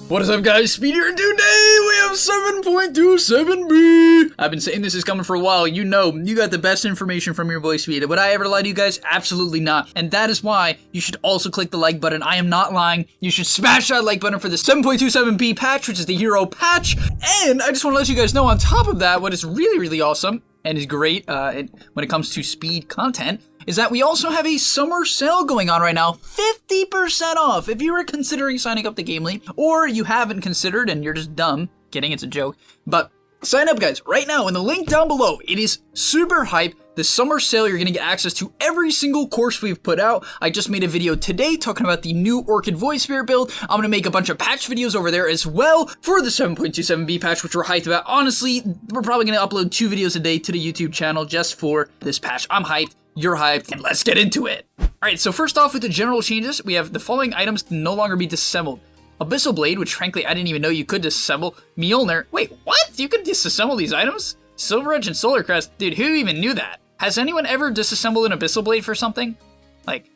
What is up, guys? Speed here, and today we have 7.27B. I've been saying this is coming for a while. You know, you got the best information from your boy Speed. Would I ever lie to you guys? Absolutely not. And that is why you should also click the like button. I am not lying. You should smash that like button for the 7.27B patch, which is the hero patch. And I just want to let you guys know, on top of that, what is really, really awesome and is great when it comes to Speed content is that we also have a summer sale going on right now, 50% off if you were considering signing up to gameleap, or you haven't considered and you're just dumb. Kidding, it's a joke. But sign up, guys, right now in the link down below. It is super hype. The summer sale, you're going to get access to every single course we've put out. I just made a video today talking about the new Orchid Void Spirit build. I'm going to make a bunch of patch videos over there as well for the 7.27B patch, which we're hyped about. Honestly, we're probably going to upload 2 videos a day to the YouTube channel just for this patch. I'm hyped. You're hyped, and let's get into it. Alright, so first off with the general changes, we have the following items can no longer be disassembled. Abyssal Blade, which frankly I didn't even know you could disassemble. Mjolnir, wait, what? You could disassemble these items? Silver Edge and Solar Crest, dude, who even knew that? Has anyone ever disassembled an Abyssal Blade for something? Like,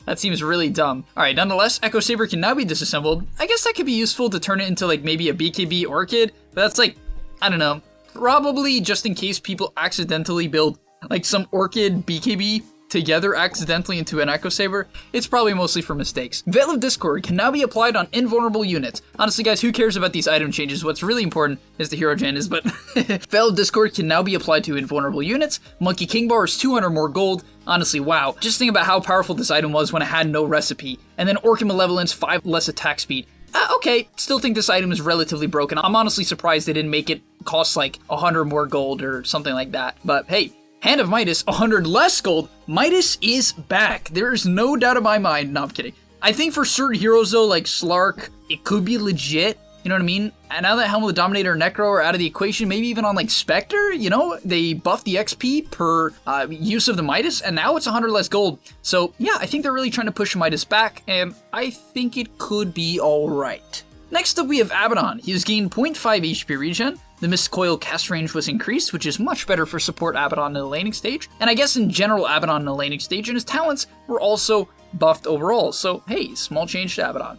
that seems really dumb. Alright, nonetheless, Echo Saber can now be disassembled. I guess that could be useful to turn it into like maybe a BKB Orchid, but that's like, I don't know, probably just in case people accidentally build like some Orchid BKB together accidentally into an Echo Saber. It's probably mostly for mistakes. Veil of Discord can now be applied on invulnerable units. Honestly, guys, who cares about these item changes? What's really important is the hero gen is, but Veil of Discord can now be applied to invulnerable units. Monkey King Bar is 200 more gold. Honestly, wow. Just think about how powerful this item was when it had no recipe. And then Orchid Malevolence, 5 less attack speed. Okay, still think this item is relatively broken. I'm honestly surprised they didn't make it cost like 100 more gold or something like that. But hey, Hand of Midas, 100 less gold. Midas is back. There is no doubt in my mind. No, I'm kidding. I think for certain heroes though, like Slark, it could be legit. You know what I mean? And now that Helm of the Dominator and Necro are out of the equation, maybe even on like Spectre, you know, they buffed the XP per use of the Midas, and now it's 100 less gold. So yeah, I think they're really trying to push Midas back, and I think it could be alright. Next up we have Abaddon. He has gained 0.5 HP regen. The Mist Coil cast range was increased, which is much better for support Abaddon in the laning stage. And I guess in general Abaddon in the laning stage, and his talents were also buffed overall. So hey, small change to Abaddon.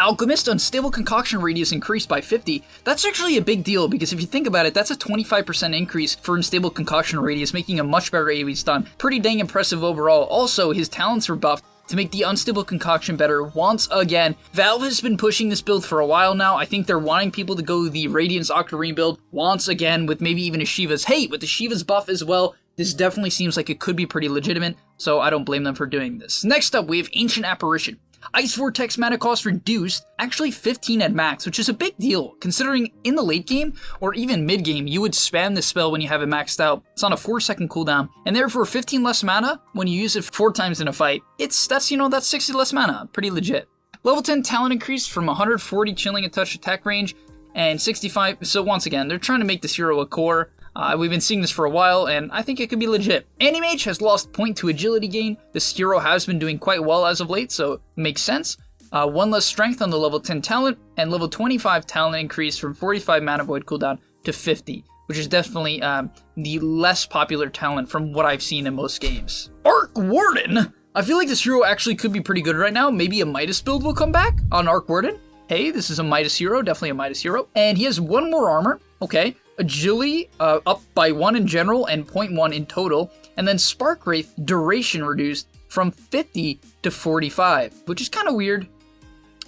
Alchemist Unstable Concoction Radius increased by 50. That's actually a big deal because if you think about it, that's a 25% increase for Unstable Concoction Radius, making a much better AoE stun. Pretty dang impressive overall. Also, his talents were buffed to make the Unstable Concoction better once again. Valve has been pushing this build for a while now. I think they're wanting people to go the Radiance Octarine build once again with maybe even a Shiva's. Hey, with the Shiva's buff as well, this definitely seems like it could be pretty legitimate, so I don't blame them for doing this. Next up, we have Ancient Apparition. Ice Vortex mana cost reduced, actually 15 at max, which is a big deal, considering in the late game, or even mid game, you would spam this spell when you have it maxed out. It's on a 4-second cooldown, and therefore 15 less mana when you use it 4 times in a fight. That's 60 less mana, pretty legit. Level 10 talent increased from 140 Chilling and Touch attack range, and 65, so once again, they're trying to make this hero a core. We've been seeing this for a while, and I think it could be legit. Animage has lost 0.2 agility gain. This hero has been doing quite well as of late, so it makes sense. 1 less strength on the level 10 talent, and level 25 talent increased from 45 mana void cooldown to 50, which is definitely the less popular talent from what I've seen in most games. Arc Warden! I feel like this hero actually could be pretty good right now. Maybe a Midas build will come back on Arc Warden. Hey, this is a Midas hero, definitely a Midas hero. And he has 1 more armor, okay. Agility up by 1 in general and 0.1 in total, and then Spark Wraith duration reduced from 50 to 45, which is kind of weird.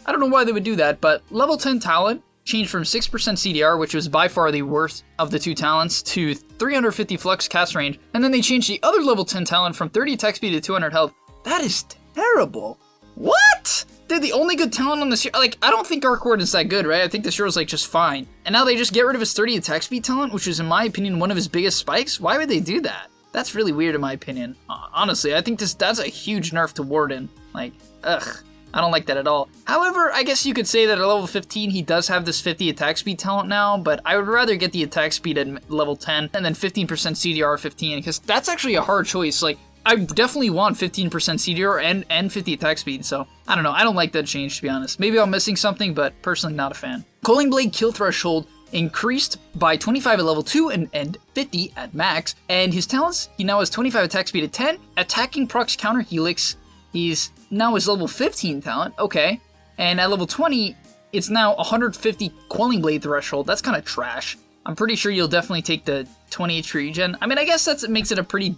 I don't know why they would do that, but level 10 talent changed from 6% CDR, which was by far the worst of the 2 talents, to 350 flux cast range, and then they changed the other level 10 talent from 30 attack speed to 200 health. That is terrible. What? They're the only good talent on this hero. Like, I don't think Arc Warden's that good, right? I think this hero's like just fine. And now they just get rid of his 30 attack speed talent, which is in my opinion one of his biggest spikes. Why would they do that? That's really weird in my opinion. Honestly, I think that's a huge nerf to Warden. Like, ugh. I don't like that at all. However, I guess you could say that at level 15, he does have this 50 attack speed talent now, but I would rather get the attack speed at level 10 and then 15% CDR 15, because that's actually a hard choice. Like, I definitely want 15% CDR and 50 attack speed, so I don't know. I don't like that change, to be honest. Maybe I'm missing something, but personally not a fan. Coiling Blade kill threshold increased by 25 at level 2 and 50 at max, and his talents, he now has 25 attack speed at 10, attacking procs counter helix, he's now his level 15 talent, okay, And at level 20, it's now 150 Quelling Blade threshold. That's kind of trash. I'm pretty sure you'll definitely take the 20 HP regen. I mean, I guess that makes it a pretty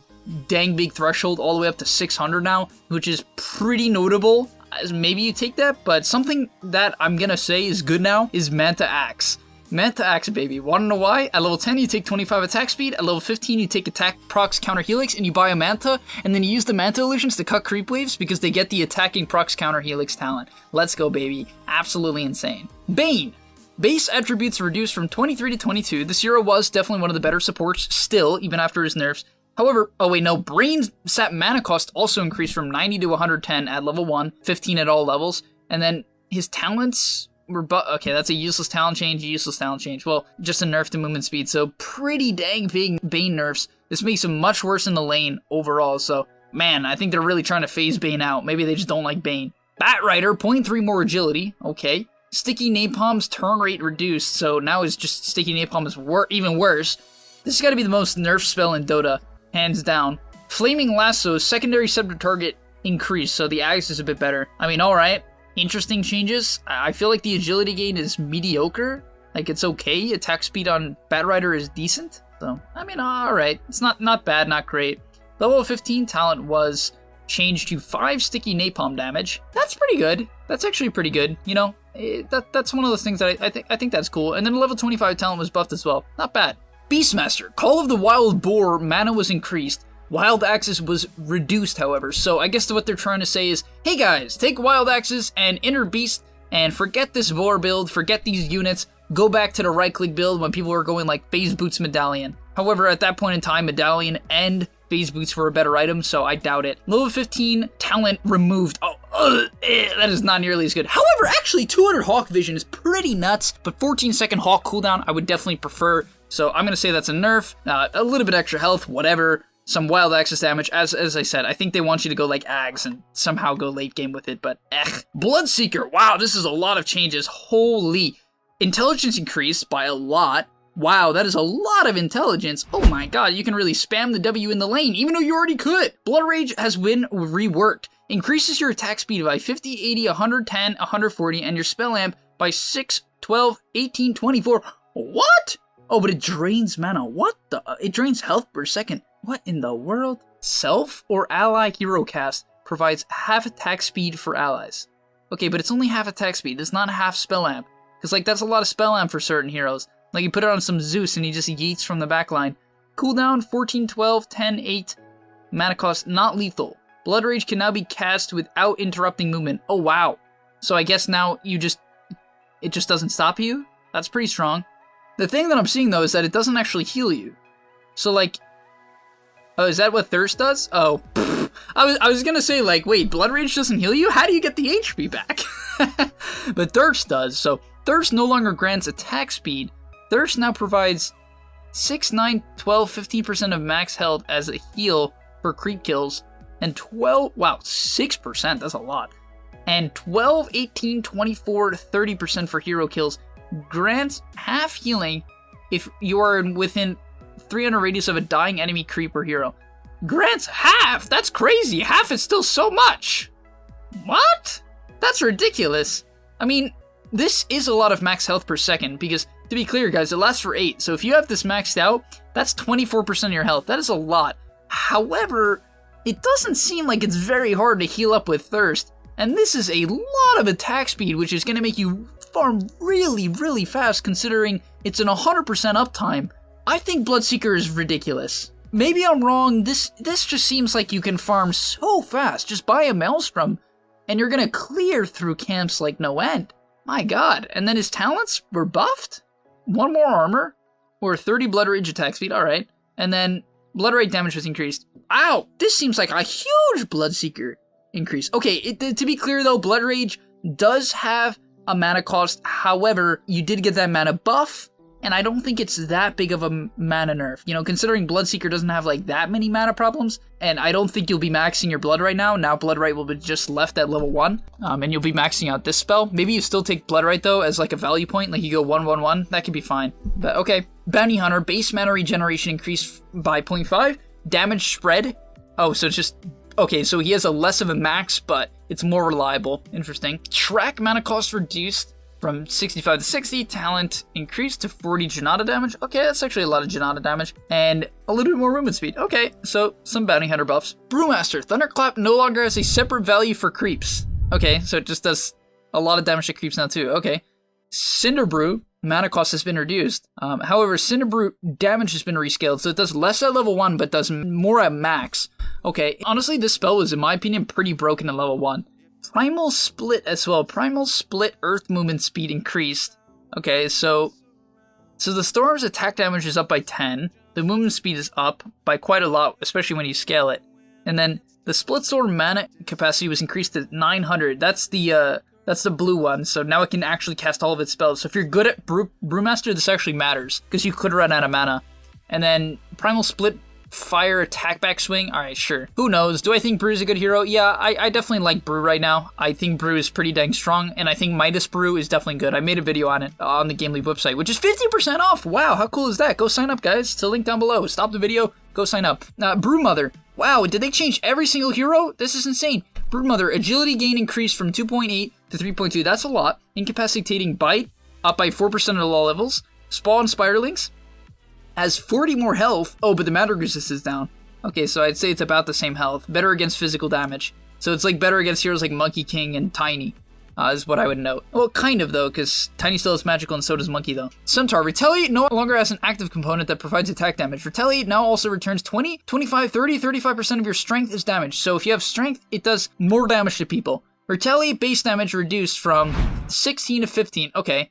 dang big threshold, all the way up to 600 now, which is pretty notable. Maybe you take that, but something that I'm gonna say is good now is Manta Axe. Manta Axe, baby. Wanna know why? At level 10, you take 25 attack speed. At level 15, you take attack procs counter helix, and you buy a Manta, and then you use the Manta illusions to cut creep waves because they get the attacking procs counter helix talent. Let's go, baby. Absolutely insane. Bane. Base attributes reduced from 23 to 22. This hero was definitely one of the better supports still, even after his nerfs. However, oh wait, no, Brain Sap mana cost also increased from 90 to 110 at level 1, 15 at all levels, and then his talents were okay, that's a useless talent change, well, just a nerf to movement speed, so pretty dang big Bane nerfs. This makes him much worse in the lane overall, so man, I think they're really trying to phase Bane out. Maybe they just don't like Bane. Batrider, 0.3 more agility, okay. Sticky Napalm's turn rate reduced, so now it's just Sticky Napalm is even worse. This has got to be the most nerf spell in Dota, hands down. Flaming Lasso, secondary scepter target increased, so the axe is a bit better. I mean, alright, interesting changes. I feel like the agility gain is mediocre. Like, it's okay. Attack speed on Batrider is decent. So, I mean, alright. It's not bad, not great. Level 15 talent was changed to 5 sticky napalm damage. That's pretty good. That's actually pretty good, you know? That's one of those things that I think that's cool. And then level 25 talent was buffed as well. Not bad. Beastmaster, Call of the Wild Boar, mana was increased. Wild Axes was reduced, however. So I guess what they're trying to say is, hey guys, take Wild Axes and Inner Beast and forget this Boar build, forget these units, go back to the right-click build when people were going like Phase Boots Medallion. However, at that point in time, Medallion and Phase Boots were a better item, so I doubt it. Level 15, talent removed. That is not nearly as good. However, actually, 200 Hawk Vision is pretty nuts, but 14-second Hawk cooldown I would definitely prefer, so I'm going to say that's a nerf. A little bit extra health, whatever. Some wild access damage. As I said, I think they want you to go like Ags and somehow go late game with it, but Bloodseeker, wow, this is a lot of changes. Holy. Intelligence increased by a lot. Wow, that is a lot of intelligence. Oh my god, you can really spam the W in the lane, even though you already could. Blood Rage has been reworked. Increases your attack speed by 50, 80, 110, 140, and your spell amp by 6, 12, 18, 24. What? Oh, but it drains mana. What the? It drains health per second. What in the world? Self or ally hero cast provides half attack speed for allies. Okay, but it's only half attack speed. It's not half spell amp. Because, like, that's a lot of spell amp for certain heroes. Like, you put it on some Zeus and he just yeets from the backline. Cooldown 14, 12, 10, 8. Mana cost not lethal. Blood Rage can now be cast without interrupting movement. Oh, wow. So I guess now it just doesn't stop you? That's pretty strong. The thing that I'm seeing, though, is that it doesn't actually heal you. So, like... Oh, is that what Thirst does? Oh, pfft. I was gonna say, like, wait, Blood Rage doesn't heal you? How do you get the HP back? But Thirst does. So, Thirst no longer grants attack speed. Thirst now provides 6, 9, 12, 15% of max health as a heal for creep kills. And 12, wow, 6%, that's a lot. And 12, 18, 24, 30% for hero kills. Grants half healing if you are within 300 radius of a dying enemy creep or hero. Grants half? That's crazy. Half is still so much. What? That's ridiculous. I mean, this is a lot of max health per second because, to be clear, guys, it lasts for 8. So if you have this maxed out, that's 24% of your health. That is a lot. However, it doesn't seem like it's very hard to heal up with Thirst. And this is a lot of attack speed, which is going to make you farm really, really fast considering it's an 100% uptime. I think Bloodseeker is ridiculous. Maybe I'm wrong, this just seems like you can farm so fast. Just buy a Maelstrom, and you're gonna clear through camps like no end. My god, and then his talents were buffed? 1 more armor, or 30 Blood Rage attack speed, alright. And then Blood Rage damage was increased. Ow, this seems like a huge Bloodseeker increase. Okay, to be clear though, Blood Rage does have a mana cost, however, you did get that mana buff, and I don't think it's that big of a mana nerf. You know, considering Bloodseeker doesn't have like that many mana problems, and I don't think you'll be maxing your Blood right now. Now Blood Right will be just left at level 1, and you'll be maxing out this spell. Maybe you still take Blood Right though as like a value point, like you go 1, 1, 1. That could be fine. But okay, Bounty Hunter, base mana regeneration increased by 0.5. Damage spread. Oh, so it's just Okay, so he has a less of a max, but it's more reliable. Interesting. Track mana cost reduced from 65 to 60. Talent increased to 40 Janata damage. Okay, that's actually a lot of Janata damage. And a little bit more movement speed. Okay, so some bounty hunter buffs. Brewmaster. Thunderclap no longer has a separate value for creeps. Okay, so it just does a lot of damage to creeps now too. Okay. Cinderbrew. Mana cost has been reduced. However, Cinderbrew damage has been rescaled, so it does less at level 1, but does more at max. Okay, honestly, this spell was, in my opinion, pretty broken at level 1. Primal Split as well. Primal Split Earth movement speed increased. Okay, so the Storm's attack damage is up by 10. The movement speed is up by quite a lot, especially when you scale it. And then the Split Sword mana capacity was increased to 900. That's the blue one, so now it can actually cast all of its spells. So if you're good at Brewmaster, this actually matters, because you could run out of mana. And then Primal Split Fire Attack Back Swing, alright, sure. Who knows? Do I think Brew is a good hero? Yeah, I definitely like Brew right now. I think Brew is pretty dang strong, and I think Midas Brew is definitely good. I made a video on it on the gameleap website, which is 50% off! Wow, how cool is that? Go sign up, guys. It's a link down below. Stop the video, go sign up. Brew Mother. Wow, did they change every single hero? This is insane. Broodmother, agility gain increased from 2.8 to 3.2. That's a lot. Incapacitating bite, up by 4% at all levels. Spawn Spiderlings has 40 more health. Oh, but the magic resist is down. Okay, so I'd say it's about the same health. Better against physical damage. So it's like better against heroes like Monkey King and Tiny. Is what I would note. Well, kind of though, because Tiny still is magical and so does Monkey though. Centaur, Retaliate no longer has an active component that provides attack damage. Retaliate now also returns 20, 25, 30, 35% of your strength is damaged. So if you have strength, it does more damage to people. Retaliate base damage reduced from 16 to 15. Okay.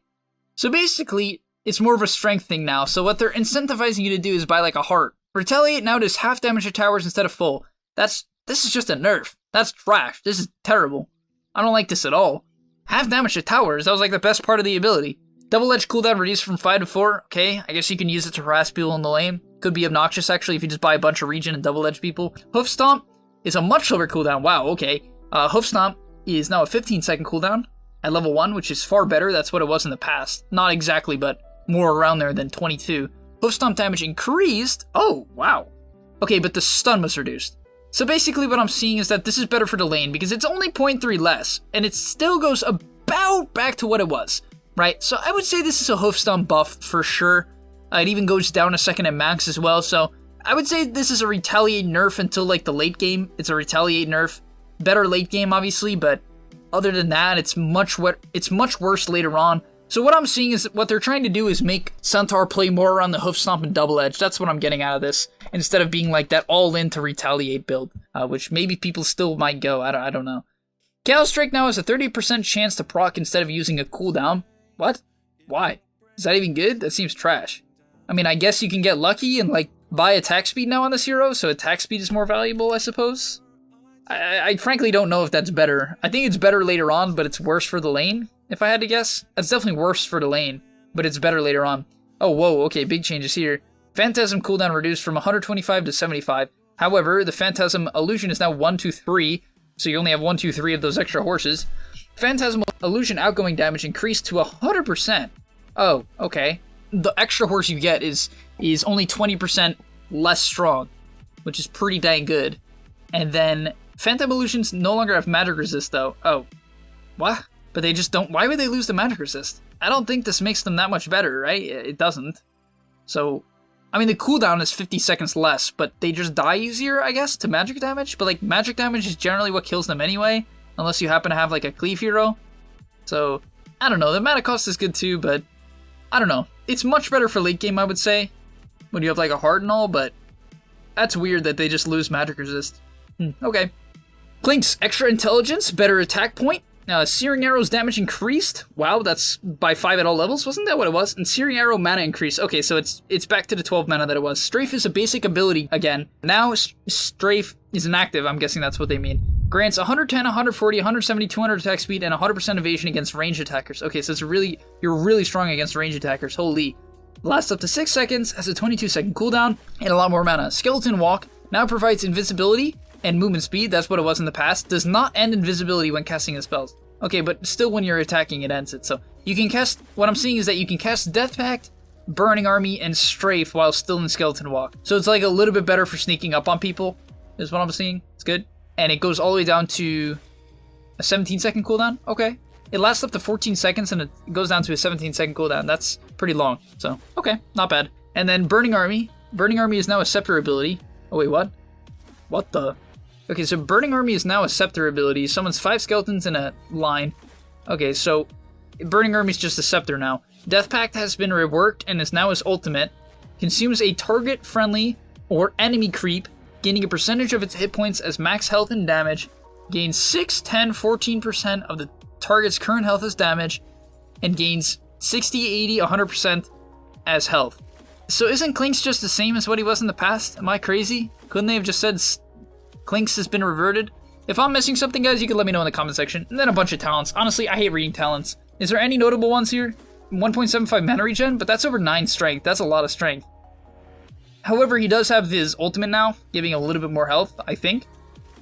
So basically, it's more of a strength thing now. So what they're incentivizing you to do is buy like a heart. Retaliate now does half damage to towers instead of full. This is just a nerf. That's trash. This is terrible. I don't like this at all. Half damage to towers, that was like the best part of the ability. Double Edge cooldown reduced from 5 to 4. Okay, I guess you can use it to harass people in the lane. Could be obnoxious actually if you just buy a bunch of regen and double edge people. Hoof Stomp is a much lower cooldown. Wow, okay. Hoof Stomp is now a 15-second cooldown at level 1, which is far better. That's what it was in the past. Not exactly, but more around there than 22. Hoof Stomp damage increased. Oh, wow. Okay, but the stun was reduced. So basically what I'm seeing is that this is better for the lane because it's only 0.3 less, and it still goes about back to what it was, right? So I would say this is a Hoof Stomp buff for sure. It even goes down a second at max as well, so I would say this is a Retaliate nerf until like the late game. It's a Retaliate nerf. Better late game obviously, but other than that, it's much worse later on. So what I'm seeing is what they're trying to do is make Centaur play more around the Hoof Stomp and Double Edge. That's what I'm getting out of this, instead of being like that all-in to Retaliate build, which maybe people still might go. I don't know. Chaos Strike now has a 30% chance to proc instead of using a cooldown. What? Why? Is that even good? That seems trash. I mean, I guess you can get lucky and like buy attack speed now on this hero, so attack speed is more valuable, I suppose. I frankly don't know if that's better. I think it's better later on, but it's worse for the lane. If I had to guess, that's definitely worse for the lane, but it's better later on. Oh, whoa, okay, big changes here. Phantasm cooldown reduced from 125 to 75. However, the Phantasm Illusion is now 1, 2, 3, so you only have 1, 2, 3 of those extra horses. Phantasm Illusion outgoing damage increased to 100%. Oh, okay. The extra horse you get is only 20% less strong, which is pretty dang good. And then, Phantom Illusions no longer have magic resist, though. Oh, what? But they just don't. Why would they lose the magic resist? I don't think this makes them that much better, right? It doesn't. So, I mean, the cooldown is 50 seconds less, but they just die easier, I guess, to magic damage. But, like, magic damage is generally what kills them anyway, unless you happen to have, like, a cleave hero. So, I don't know. The mana cost is good too, but I don't know. It's much better for late game, I would say, when you have, like, a heart and all, but that's weird that they just lose magic resist. Okay. Clinkz, extra intelligence, better attack point. Searing Arrow's damage increased. Wow, that's by 5 at all levels. Wasn't that what it was? And Searing Arrow mana increased. Okay, so it's back to the 12 mana that it was. Strafe is a basic ability again. Now Strafe is inactive. I'm guessing that's what they mean. Grants 110, 140, 170, 200 attack speed, and 100% evasion against ranged attackers. Okay, so you're really strong against ranged attackers. Holy. Lasts up to 6 seconds, has a 22-second cooldown, and a lot more mana. Skeleton Walk now provides invisibility and movement speed, that's what it was in the past, does not end invisibility when casting his spells. Okay, but still when you're attacking, it ends it. So you can cast, what I'm seeing is that you can cast Death Pact, Burning Army, and Strafe while still in Skeleton Walk. So it's like a little bit better for sneaking up on people, is what I'm seeing. It's good. and it goes all the way down to a 17-second cooldown. Okay. It lasts up to 14 seconds, and it goes down to a 17-second cooldown. That's pretty long. So, okay, not bad. And then Burning Army. Burning Army is now a Scepter ability. Oh, wait, what? What the? Okay, so Burning Army is now a Scepter ability. Summons 5 skeletons in a line. Okay, so Burning Army is just a Scepter now. Death Pact has been reworked and is now his ultimate. Consumes a target-friendly or enemy creep, gaining a percentage of its hit points as max health and damage. Gains 6, 10, 14% of the target's current health as damage, and gains 60, 80, 100% as health. So isn't Clinkz just the same as what he was in the past? Am I crazy? Couldn't they have just said Clinkz has been reverted? If I'm missing something, guys, you can let me know in the comment section. And then a bunch of talents. Honestly, I hate reading talents. Is there any notable ones here? 1.75 mana regen, but that's over 9 strength. That's a lot of strength. However, he does have his ultimate now, giving a little bit more health, I think.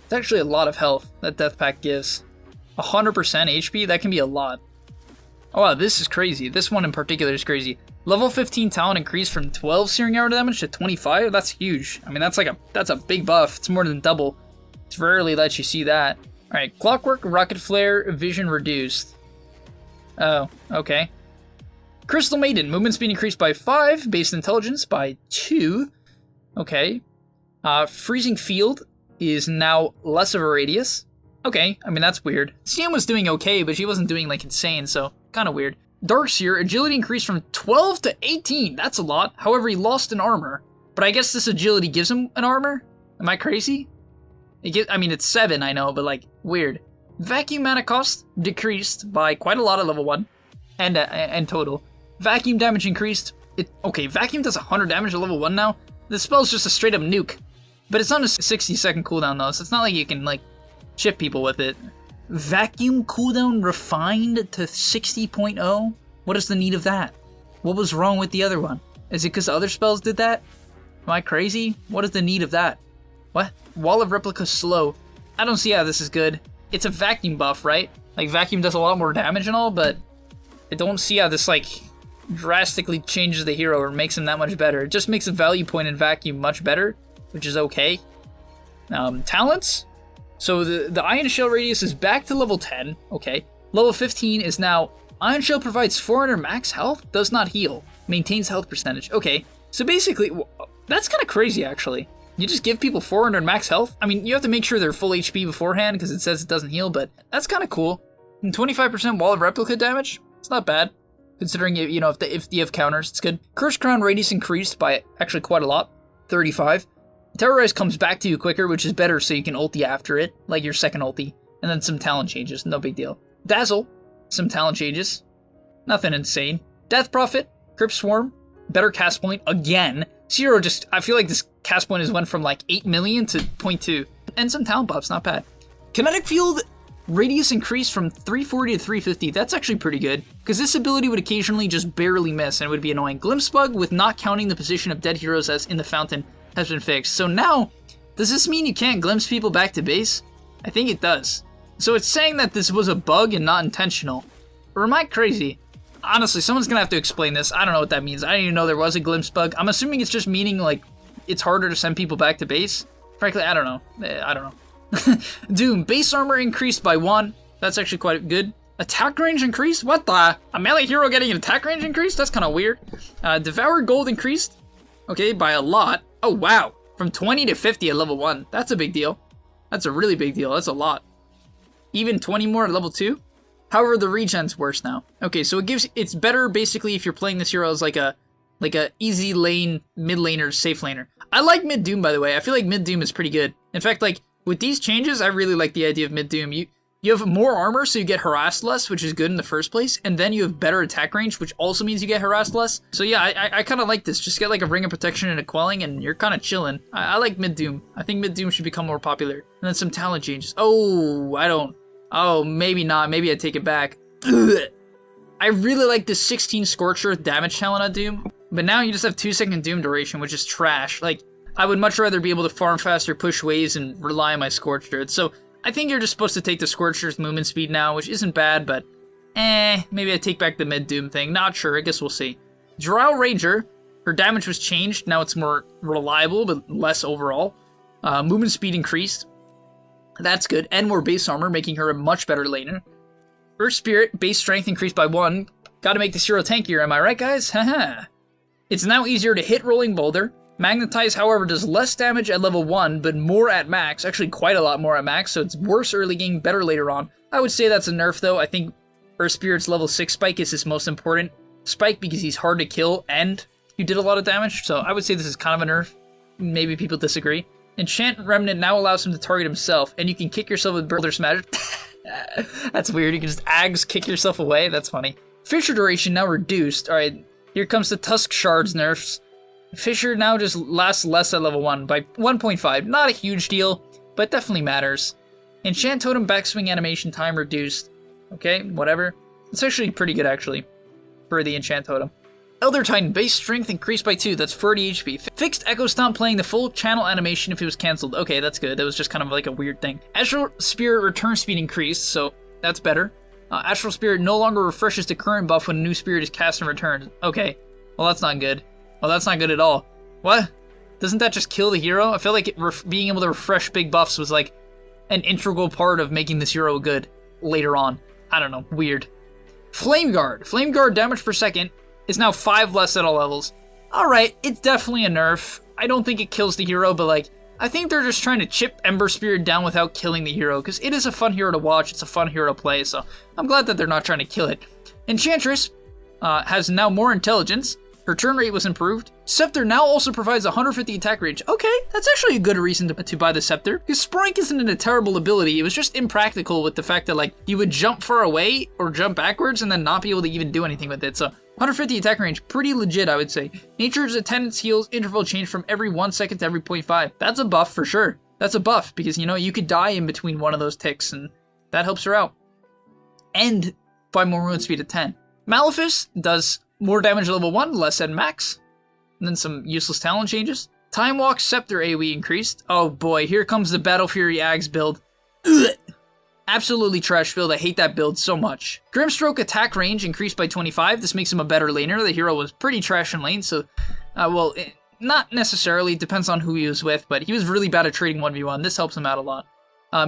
It's actually a lot of health that Death Pact gives. 100% HP, that can be a lot. Oh wow, this is crazy. This one in particular is crazy. Level 15 talent increase from 12 searing arrow damage to 25. That's huge. I mean, that's a big buff. It's more than double. It's rarely lets you see that. All right, Clockwerk, Rocket Flare, Vision reduced. Oh, okay. Crystal Maiden, movement speed increased by 5, base intelligence by 2. Okay. Freezing Field is now less of a radius. Okay, I mean, that's weird. CM was doing okay, but she wasn't doing, like, insane, so kind of weird. Dark Seer, agility increased from 12 to 18. That's a lot. However, he lost an armor. But I guess this agility gives him an armor? Am I crazy? I mean, it's 7, I know, but, like, weird. Vacuum mana cost decreased by quite a lot at level 1. And total. Vacuum damage increased. Okay, Vacuum does 100 damage at level 1 now. This spell's just a straight up nuke. But it's on a 60-second cooldown, though, so it's not like you can, like, chip people with it. Vacuum cooldown refined to 60.0? What is the need of that? What was wrong with the other one? Is it because other spells did that? Am I crazy? What is the need of that? What? Wall of Replica slow. I don't see how this is good. It's a vacuum buff, right? Like, vacuum does a lot more damage and all, but I don't see how this, like, drastically changes the hero or makes him that much better. It just makes a value point in vacuum much better, which is okay. Talents? So the Iron Shell radius is back to level 10, okay. Level 15 is now, Iron Shell provides 400 max health, does not heal, maintains health percentage. Okay, so basically, that's kind of crazy actually. You just give people 400 max health? I mean, you have to make sure they're full HP beforehand because it says it doesn't heal, but that's kind of cool. And 25% Wall of Replica damage, it's not bad. Considering, you know, if you have counters, it's good. Curse Crown radius increased by actually quite a lot, 35. Terrorize comes back to you quicker, which is better so you can ulti after it, like your second ulti. And then some talent changes, no big deal. Dazzle, some talent changes. Nothing insane. Death Prophet, Crypt Swarm, better cast point again. Zero just, I feel like this cast point has went from like 8 million to 0.2. And some talent buffs, not bad. Kinetic Field radius increased from 340 to 350. That's actually pretty good, because this ability would occasionally just barely miss and it would be annoying. Glimpse Bug, with not counting the position of dead heroes as in the fountain, has been fixed. So now, does this mean you can't glimpse people back to base? I think it does. So it's saying that this was a bug and not intentional. Or am I crazy? Honestly, someone's gonna have to explain this. I don't know what that means. I didn't even know there was a glimpse bug. I'm assuming it's just meaning, like, it's harder to send people back to base. Frankly, I don't know. I don't know. Doom, base armor increased by 1. That's actually quite good. Attack range increased? What the? A melee hero getting an attack range increase? That's kind of weird. Devour gold increased. Okay, by a lot. Oh, wow. From 20 to 50 at level 1. That's a big deal. That's a really big deal. That's a lot. Even 20 more at level 2? However, the regen's worse now. Okay, so it's better basically if you're playing this hero as like a easy lane, mid laner, safe laner. I like mid Doom, by the way. I feel like mid Doom is pretty good. In fact, like, with these changes, I really like the idea of mid Doom. You have more armor, so you get harassed less, which is good in the first place, and then you have better attack range, which also means you get harassed less. So yeah, I kind of like this. Just get like a Ring of Protection and a Quelling, and you're kind of chilling. I like mid-doom. I think mid-doom should become more popular. And then some talent changes. Oh, maybe not. Maybe I take it back. I really like this 16 Scorched Earth damage talent on Doom, but now you just have 2-second Doom duration, which is trash. Like, I would much rather be able to farm faster, push waves, and rely on my Scorched Earth. So I think you're just supposed to take the Scorched Earth movement speed now, which isn't bad, but maybe I take back the mid-doom thing. Not sure, I guess we'll see. Drow Ranger, her damage was changed. Now it's more reliable, but less overall. Movement speed increased. That's good. And more base armor, making her a much better laner. Earth Spirit, base strength increased by 1. Gotta make this hero tankier, am I right, guys? Haha. It's now easier to hit Rolling Boulder. Magnetize, however, does less damage at level 1, but more at max. Actually, quite a lot more at max, so it's worse early game, better later on. I would say that's a nerf, though. I think Earth Spirit's level 6 spike is his most important spike because he's hard to kill and you did a lot of damage, so I would say this is kind of a nerf. Maybe people disagree. Enchant Remnant now allows him to target himself, and you can kick yourself with Brother Smash. That's weird, you can just Ags kick yourself away, that's funny. Fissure duration now reduced. Alright, here comes the Tusk Shards nerfs. Fissure now just lasts less at level 1 by 1.5. Not a huge deal, but definitely matters. Enchant Totem backswing animation time reduced. Okay, whatever. It's actually pretty good, actually, for the Enchant Totem. Elder Titan base strength increased by 2, that's 30 HP. Fixed Echo Stomp playing the full channel animation if it was cancelled. Okay, that's good. That was just kind of like a weird thing. Astral Spirit return speed increased, so that's better. Astral Spirit no longer refreshes the current buff when a new spirit is cast and returned. Okay, well that's not good. Well, that's not good at all. What? Doesn't that just kill the hero? I feel like being able to refresh big buffs was like an integral part of making this hero good later on. I don't know, weird. Flame Guard. Flame Guard damage per second is now 5 less at all levels. Alright, it's definitely a nerf. I don't think it kills the hero, but like, I think they're just trying to chip Ember Spirit down without killing the hero, because it is a fun hero to watch, it's a fun hero to play, so I'm glad that they're not trying to kill it. Enchantress has now more intelligence. Her turn rate was improved. Scepter now also provides 150 attack range. Okay, that's actually a good reason to buy the Scepter, because Sprank isn't a terrible ability. It was just impractical with the fact that like you would jump far away or jump backwards and then not be able to even do anything with it. So 150 attack range, pretty legit, I would say. Nature's Attendance heals interval change from every 1 second to every 0.5. That's a buff for sure. That's a buff because, you know, you could die in between one of those ticks and that helps her out. And 5 more movement speed at 10. Malefice does more damage at level 1, less at max. And then some useless talent changes. Time Walk Scepter AoE increased. Oh boy, here comes the Battle Fury Ags build. Ugh. Absolutely trash build, I hate that build so much. Grimstroke attack range increased by 25, this makes him a better laner. The hero was pretty trash in lane, so, not necessarily, it depends on who he was with, but he was really bad at trading 1v1, this helps him out a lot.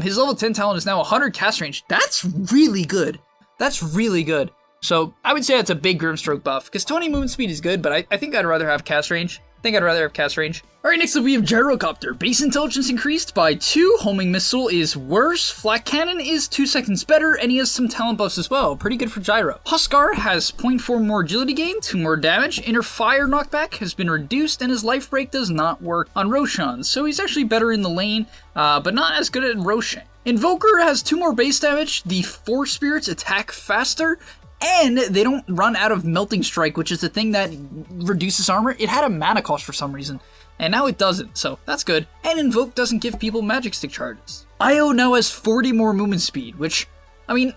His level 10 talent is now 100 cast range, that's really good. That's really good. So, I would say that's a big Grimstroke buff, because 20 movement speed is good, but I think I'd rather have cast range. Alright, next up we have Gyrocopter. Base intelligence increased by 2, homing missile is worse, flak cannon is 2 seconds better, and he has some talent buffs as well. Pretty good for Gyro. Huskar has 0.4 more agility gain, 2 more damage, inner fire knockback has been reduced, and his life break does not work on Roshan, so he's actually better in the lane, but not as good at Roshan. Invoker has 2 more base damage, the 4 spirits attack faster, and they don't run out of Melting Strike, which is the thing that reduces armor. It had a mana cost for some reason, and now it doesn't, so that's good. And Invoke doesn't give people Magic Stick charges. Io now has 40 more movement speed, which, I mean,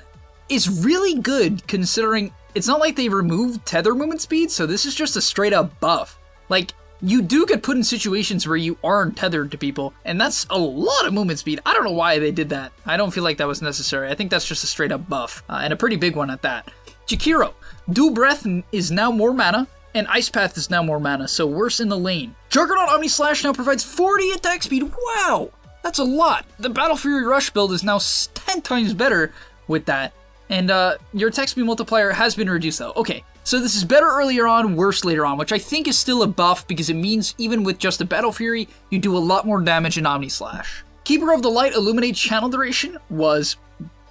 is really good considering it's not like they removed Tether movement speed, so this is just a straight up buff. Like, you do get put in situations where you aren't tethered to people, and that's a lot of movement speed. I don't know why they did that. I don't feel like that was necessary. I think that's just a straight up buff, and a pretty big one at that. Jakiro, Dual Breath is now more mana, and Ice Path is now more mana, so worse in the lane. Juggernaut Omni Slash now provides 40 attack speed, wow! That's a lot! The Battle Fury Rush build is now 10 times better with that, and your attack speed multiplier has been reduced though. Okay, so this is better earlier on, worse later on, which I think is still a buff because it means even with just the Battle Fury, you do a lot more damage in Omni Slash. Keeper of the Light Illuminate channel duration was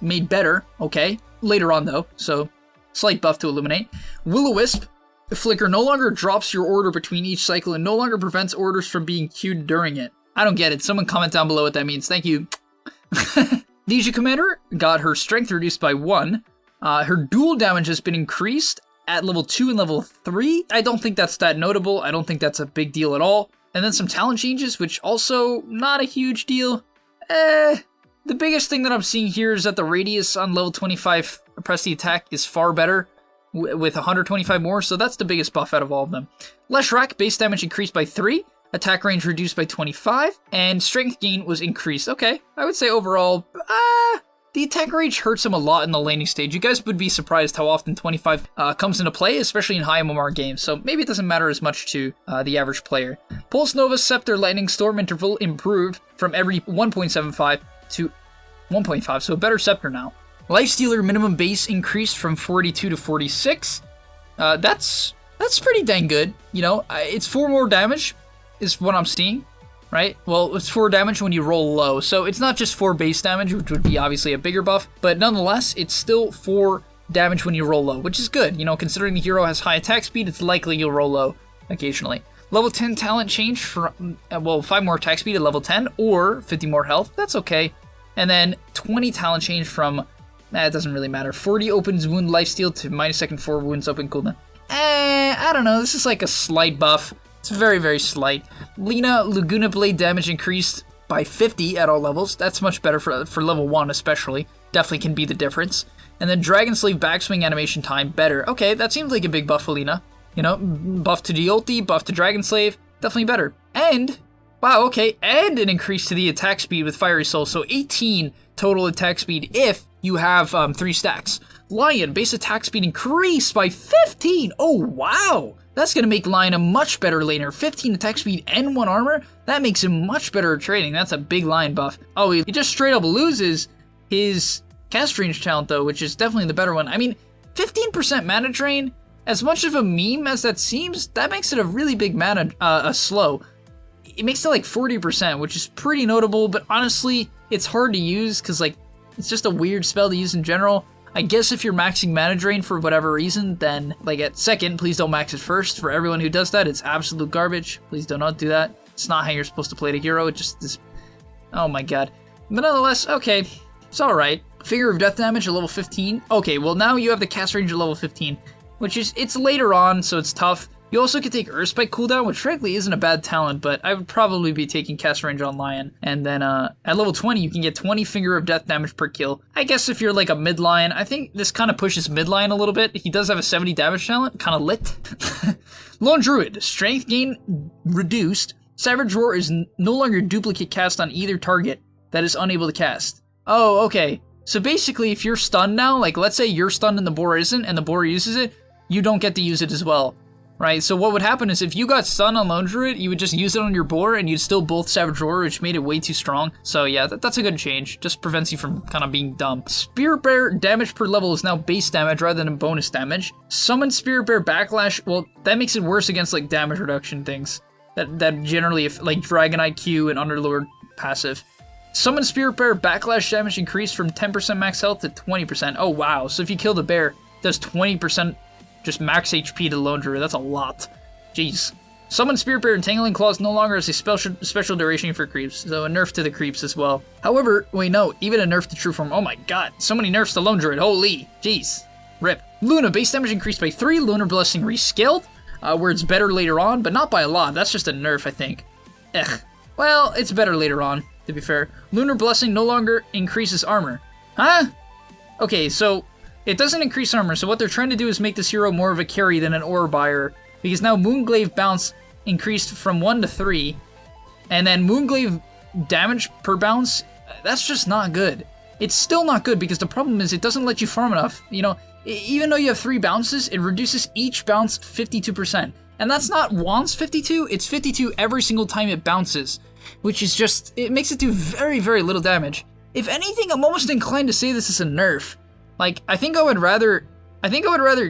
made better, okay, later on though, so slight buff to Illuminate. Will-O-Wisp, Flicker no longer drops your order between each cycle and no longer prevents orders from being queued during it. I don't get it. Someone comment down below what that means. Thank you. Deja Commander got her strength reduced by 1. Her dual damage has been increased at level 2 and level 3. I don't think that's that notable. I don't think that's a big deal at all. And then some talent changes, which also not a huge deal. The biggest thing that I'm seeing here is that the radius on level 25 press the attack is far better with 125 more, so that's the biggest buff out of all of them. Leshrac, base damage increased by 3, attack range reduced by 25, and strength gain was increased. Okay, I would say overall, the attack range hurts him a lot in the laning stage. You guys would be surprised how often 25 comes into play, especially in high MMR games, so maybe it doesn't matter as much to the average player. Pulse Nova Scepter Lightning Storm interval improved from every 1.75 to 1.5, so a better scepter now. Lifestealer minimum base increased from 42 to 46. That's pretty dang good. You know, it's 4 more damage is what I'm seeing, right? Well, it's 4 damage when you roll low, so it's not just 4 base damage, which would be obviously a bigger buff, but nonetheless, it's still 4 damage when you roll low, which is good. You know, considering the hero has high attack speed, it's likely you'll roll low occasionally. Level 10 talent change from, well, 5 more attack speed at level 10, or 50 more health, that's okay. And then 20 talent change from, it doesn't really matter, 40 opens wound lifesteal to -2 4 wounds open cooldown. I don't know, this is like a slight buff. It's very, very slight. Lina Laguna Blade damage increased by 50 at all levels. That's much better for level 1 especially. Definitely can be the difference. And then Dragon Slave backswing animation time, better. Okay, that seems like a big buff for Lina. You know, buff to the ulti, buff to Dragon Slave, definitely better. And, wow, okay, and an increase to the attack speed with Fiery Soul, so 18 total attack speed if you have 3 stacks. Lion, base attack speed increased by 15! Oh, wow! That's gonna make Lion a much better laner. 15 attack speed and 1 armor? That makes him much better at trading. That's a big Lion buff. Oh, he just straight up loses his cast range talent though, which is definitely the better one. I mean, 15% mana drain, as much of a meme as that seems, that makes it a really big mana slow. It makes it like 40%, which is pretty notable, but honestly, it's hard to use because like, it's just a weird spell to use in general. I guess if you're maxing mana drain for whatever reason, then like at second, please don't max it first. For everyone who does that, it's absolute garbage. Please do not do that. It's not how you're supposed to play the hero. It just is, oh my god. But nonetheless, okay, it's alright. Figure of Death damage at level 15. Okay, well now you have the cast range at level 15, which is, it's later on, so it's tough. You also can take Earthspike cooldown, which frankly isn't a bad talent, but I would probably be taking cast range on Lion. And then at level 20, you can get 20 Finger of Death damage per kill. I guess if you're like a mid Lion, I think this kind of pushes mid Lion a little bit. He does have a 70 damage talent, kind of lit. Lone Druid, strength gain reduced. Savage Roar is no longer duplicate cast on either target that is unable to cast. Oh, okay. So basically, if you're stunned now, like let's say you're stunned and the boar isn't, and the boar uses it, you don't get to use it as well. Right, so what would happen is if you got stunned on Lone Druid, you would just use it on your boar and you'd still both Savage Roar, which made it way too strong. So yeah, that's a good change. Just prevents you from kind of being dumb. Spirit Bear damage per level is now base damage rather than bonus damage. Summon Spirit Bear Backlash, well, that makes it worse against like damage reduction things. That generally, if like Dragon IQ and Underlord passive. Summon Spirit Bear Backlash damage increased from 10% max health to 20%. Oh wow, so if you kill the bear, it does 20% just max HP to Lone Druid. That's a lot. Jeez. Summon Spirit Bear Entangling Claws no longer has a special duration for creeps, so a nerf to the creeps as well. However, wait, no, even a nerf to true form. Oh my god, so many nerfs to Lone Druid. Holy, jeez. Rip. Luna, base damage increased by 3. Lunar Blessing rescaled, where it's better later on, but not by a lot. That's just a nerf, I think. Well, it's better later on, to be fair. Lunar Blessing no longer increases armor. Huh? Okay, so it doesn't increase armor, so what they're trying to do is make this hero more of a carry than an ore buyer, because now Moonglaive bounce increased from 1 to 3, and then Moonglaive damage per bounce, that's just not good. It's still not good because the problem is it doesn't let you farm enough. You know, even though you have 3 bounces, it reduces each bounce 52%. And that's not once 52, it's 52 every single time it bounces, which is just, it makes it do very, very little damage. If anything, I'm almost inclined to say this is a nerf. Like, I think I would rather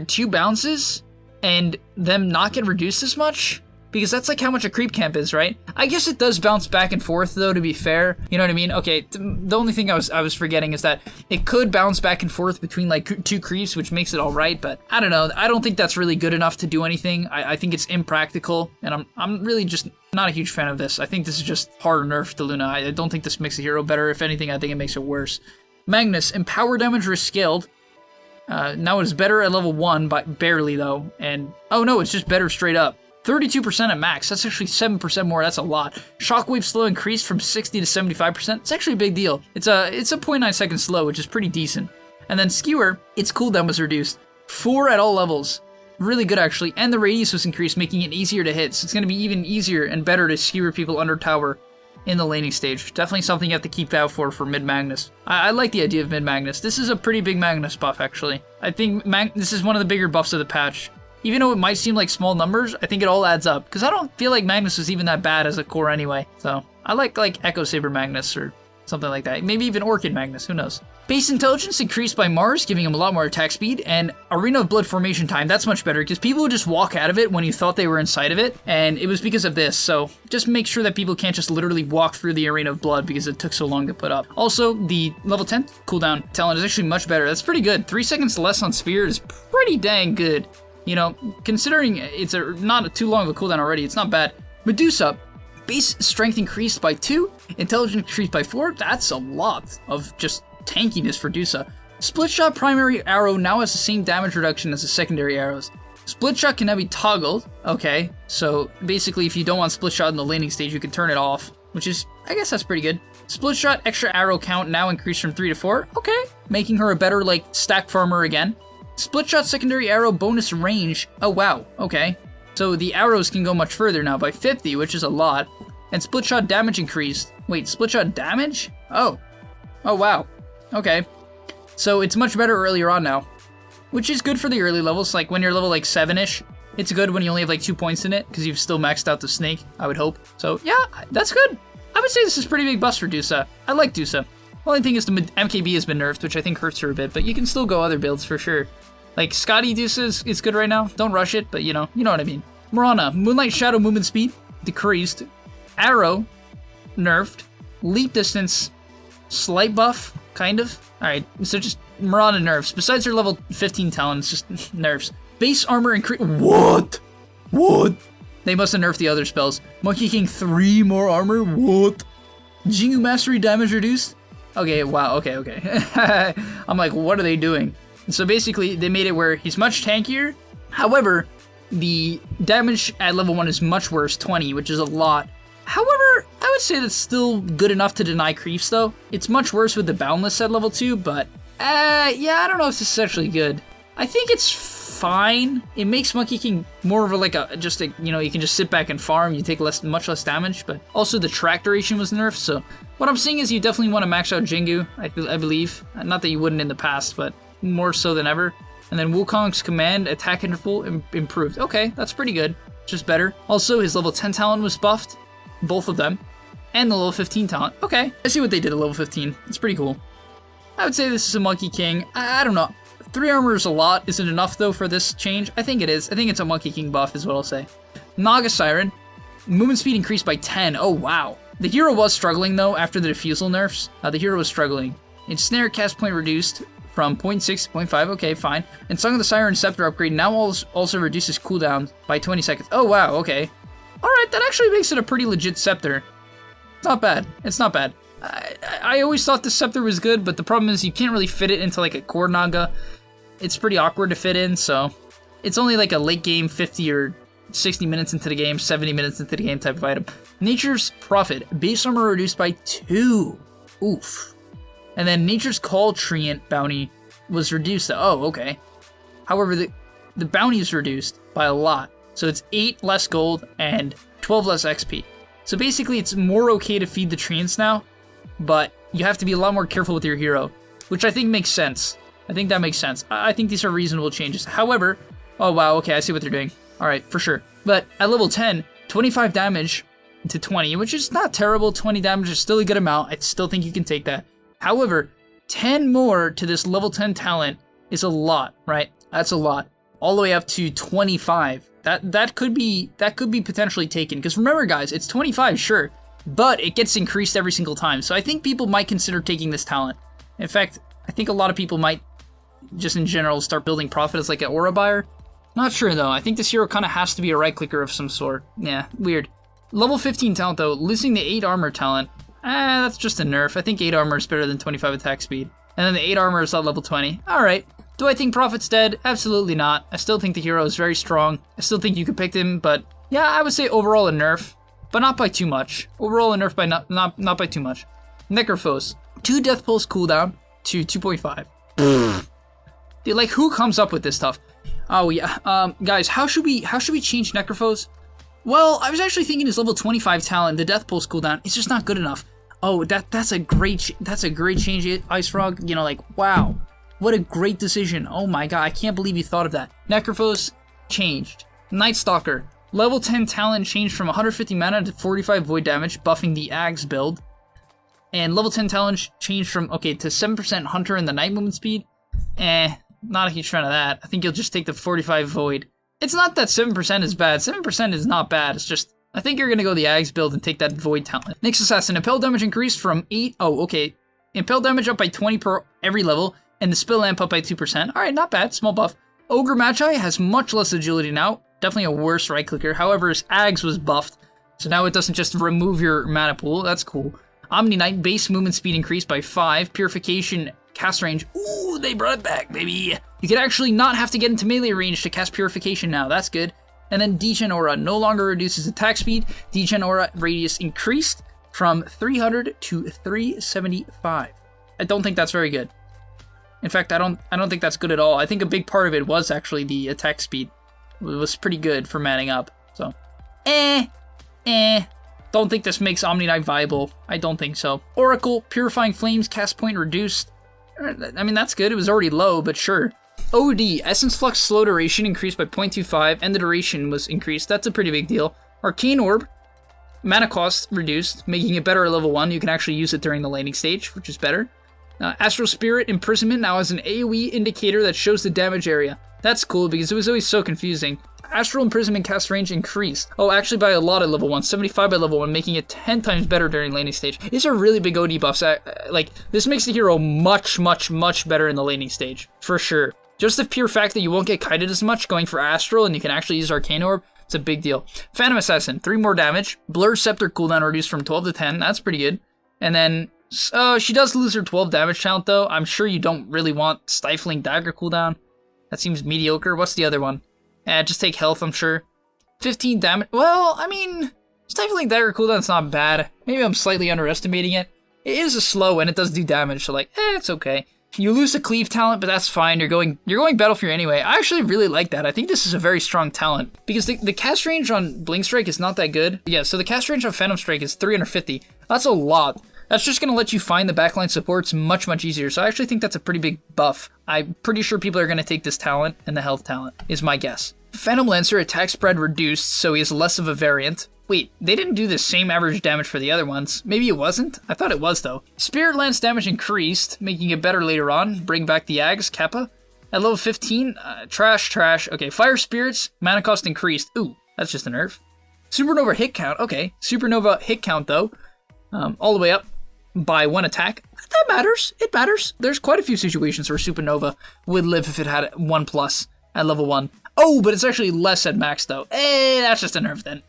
2 bounces and them not get reduced as much, because that's like how much a creep camp is, right? I guess it does bounce back and forth though, to be fair. You know what I mean? Okay, the only thing I was forgetting is that it could bounce back and forth between like 2 creeps, which makes it alright, but I don't know. I don't think that's really good enough to do anything. I think it's impractical, and I'm really just not a huge fan of this. I think this is just hard nerf to Luna. I don't think this makes the hero better. If anything, I think it makes it worse. Magnus, empower damage rescaled. Now it's better at level 1, but barely though. And, oh no, it's just better straight up. 32% at max, that's actually 7% more, that's a lot. Shockwave slow increased from 60 to 75%, it's actually a big deal. It's a 0.9 second slow, which is pretty decent. And then Skewer, its cooldown was reduced. 4 at all levels. Really good actually, and the radius was increased, making it easier to hit, so it's gonna be even easier and better to skewer people under tower in the laning stage. Definitely something you have to keep out for mid-Magnus. I like the idea of mid-Magnus. This is a pretty big Magnus buff, actually. I think this is one of the bigger buffs of the patch. Even though it might seem like small numbers, I think it all adds up. Because I don't feel like Magnus was even that bad as a core anyway. So, I like Echo Saber Magnus, or Something like that. Maybe even Orchid Magnus, who knows. Base Intelligence increased by Mars, giving him a lot more attack speed, and Arena of Blood formation time, that's much better, because people would just walk out of it when you thought they were inside of it, and it was because of this, so just make sure that people can't just literally walk through the Arena of Blood because it took so long to put up. Also, the level 10 cooldown talent is actually much better. That's pretty good. 3 seconds less on Spear is pretty dang good. You know, considering it's not too long of a cooldown already, it's not bad. Medusa, base strength increased by 2, intelligence increased by 4. That's a lot of just tankiness for Medusa. Split shot primary arrow now has the same damage reduction as the secondary arrows. Split shot can now be toggled. Okay, so basically if you don't want split shot in the laning stage, you can turn it off, which is, I guess that's pretty good. Split shot extra arrow count now increased from 3 to 4. Okay, making her a better like stack farmer again. Split shot secondary arrow bonus range. Oh wow, okay. So the arrows can go much further now by 50, which is a lot. And split shot damage increased. Wait, split shot damage? Oh. Oh wow. Okay. So it's much better earlier on now. Which is good for the early levels, like when you're level like 7-ish. It's good when you only have like 2 points in it, because you've still maxed out the snake, I would hope. So yeah, that's good. I would say this is pretty big bust for Medusa. I like Medusa. Only thing is the MKB has been nerfed, which I think hurts her a bit, but you can still go other builds for sure. Like, Scotty Medusa is good right now. Don't rush it, but you know what I mean. Mirana, Moonlight Shadow movement speed, decreased. Arrow, nerfed. Leap distance, slight buff, kind of. Alright, so just Mirana nerfs. Besides her level 15 talent, it's just nerfs. Base armor increase. What? They must have nerfed the other spells. Monkey King 3 more armor? What? Jingu Mastery damage reduced? Okay, wow, okay. I'm like, what are they doing? So basically, they made it where he's much tankier. However, the damage at level 1 is much worse, 20, which is a lot. However, I would say that's still good enough to deny creeps, though. It's much worse with the Boundless at level 2, but, yeah, I don't know if this is actually good. I think it's fine. It makes Monkey King more of you can just sit back and farm, you take much less damage, but also the track duration was nerfed, so what I'm saying is you definitely want to max out Jingu, I believe. Not that you wouldn't in the past, but more so than ever. And then Wukong's command attack interval improved. Okay, that's pretty good. Just better. Also, his level 10 talent was buffed. Both of them. And the level 15 talent. Okay, I see what they did at level 15. It's pretty cool. I would say this is a Monkey King. I don't know. 3 armor is a lot. Is it enough, though, for this change? I think it is. I think it's a Monkey King buff is what I'll say. Naga Siren. Movement speed increased by 10. Oh, wow. The hero was struggling, though, after the Diffusal nerfs. The hero was struggling. Its snare cast point reduced from 0.6 to 0.5, okay, fine. And Song of the Siren Scepter upgrade now also reduces cooldown by 20 seconds. Oh, wow, okay. Alright, that actually makes it a pretty legit scepter. Not bad. It's not bad. I always thought the scepter was good, but the problem is you can't really fit it into like a core Naga. It's pretty awkward to fit in, so it's only like a late game 50 or 60 minutes into the game, 70 minutes into the game type of item. Nature's Prophet, base armor reduced by 2. Oof. And then Nature's Call Treant bounty was reduced to, oh, okay. However, the bounty is reduced by a lot. So it's 8 less gold and 12 less XP. So basically it's more okay to feed the treants now, but you have to be a lot more careful with your hero, which I think makes sense. I think that makes sense. I think these are reasonable changes. However, oh wow, okay, I see what they're doing. Alright, for sure. But at level 10, 25 damage to 20, which is not terrible. 20 damage is still a good amount. I still think you can take that. However, 10 more to this level 10 talent is a lot, right? That's a lot. All the way up to 25. That could be potentially taken. Because remember, guys, it's 25, sure, but it gets increased every single time. So I think people might consider taking this talent. In fact, I think a lot of people might, just in general, start building Prophet as like an aura buyer. Not sure though. I think this hero kind of has to be a right clicker of some sort. Yeah, weird. Level 15 talent though, losing the 8 armor talent. That's just a nerf. I think 8 armor is better than 25 attack speed. And then the 8 armor is at level 20. Alright. Do I think Prophet's dead? Absolutely not. I still think the hero is very strong. I still think you could pick him, but yeah, I would say overall a nerf, but not by too much. Overall a nerf by not by too much. Necrophos. 2 death pulse cooldown to 2.5. Dude, like, who comes up with this stuff? Oh yeah. Guys, how should we change Necrophos? Well, I was actually thinking his level 25 talent, the death pulse cooldown, it's just not good enough. Oh, that's a great change, Ice Frog. You know, like, wow, what a great decision. Oh my god, I can't believe you thought of that. Necrophos changed. Night Stalker, level 10 talent changed from 150 mana to 45 void damage, buffing the Ags build. And level 10 talent changed from, okay, to 7% Hunter and the Night movement speed. Not a huge fan of that. I think you'll just take the 45 Void. It's not that 7% is bad. 7% is not bad. It's just, I think you're going to go the Ags build and take that Void talent. Next Assassin, Impel damage increased from 8, oh, okay. Impel damage up by 20 per every level, and the Spill Lamp up by 2%. Alright, not bad, small buff. Ogre Magi has much less agility now. Definitely a worse right clicker. However, his Ags was buffed, so now it doesn't just remove your mana pool. That's cool. Omniknight, base movement speed increased by 5. Purification, cast range. Ooh, they brought it back, baby. You can actually not have to get into melee range to cast Purification now. That's good. And then Degen Aura no longer reduces attack speed. Degen Aura radius increased from 300 to 375. I don't think that's very good. In fact, I don't think that's good at all. I think a big part of it was actually the attack speed. It was pretty good for manning up. So, Don't think this makes Omniknight viable. I don't think so. Oracle, Purifying Flames, cast point reduced. I mean, that's good. It was already low, but sure. OD, Essence Flux slow duration increased by 0.25, and the duration was increased. That's a pretty big deal. Arcane Orb, mana cost reduced, making it better at level 1. You can actually use it during the laning stage, which is better. Astral Spirit, Imprisonment now has an AoE indicator that shows the damage area. That's cool because it was always so confusing. Astral Imprisonment cast range increased. Oh, actually by a lot at level 1, 75 by level 1, making it 10 times better during laning stage. These are really big OD buffs. Like, this makes the hero much, much, much better in the laning stage, for sure. Just the pure fact that you won't get kited as much going for Astral and you can actually use Arcane Orb, it's a big deal. Phantom Assassin, 3 more damage. Blur Scepter cooldown reduced from 12 to 10, that's pretty good. And then, she does lose her 12 damage count though. I'm sure you don't really want Stifling Dagger cooldown. That seems mediocre. What's the other one? Just take health, I'm sure. 15 damage. Well, I mean, Stifling Dagger cooldown's not bad. Maybe I'm slightly underestimating it. It is a slow and it does do damage, so like, it's okay. You lose the cleave talent, but that's fine. You're going Battlefield anyway. I actually really like that. I think this is a very strong talent because the cast range on Blink Strike is not that good. Yeah, so the cast range on Phantom Strike is 350. That's a lot. That's just going to let you find the backline supports much, much easier. So I actually think that's a pretty big buff. I'm pretty sure people are going to take this talent and the health talent is my guess. Phantom Lancer attack spread reduced, so he has less of a variant. Wait, they didn't do the same average damage for the other ones. Maybe it wasn't? I thought it was though. Spirit Lance damage increased, making it better later on. Bring back the Ags, Kappa. At level 15, trash. Okay, Fire Spirits, mana cost increased. Ooh, that's just a nerf. Supernova hit count, okay. Supernova hit count though, all the way up by 1 attack. That matters, it matters. There's quite a few situations where Supernova would live if it had 1+ at level 1. Oh, but it's actually less at max though. That's just a nerf then.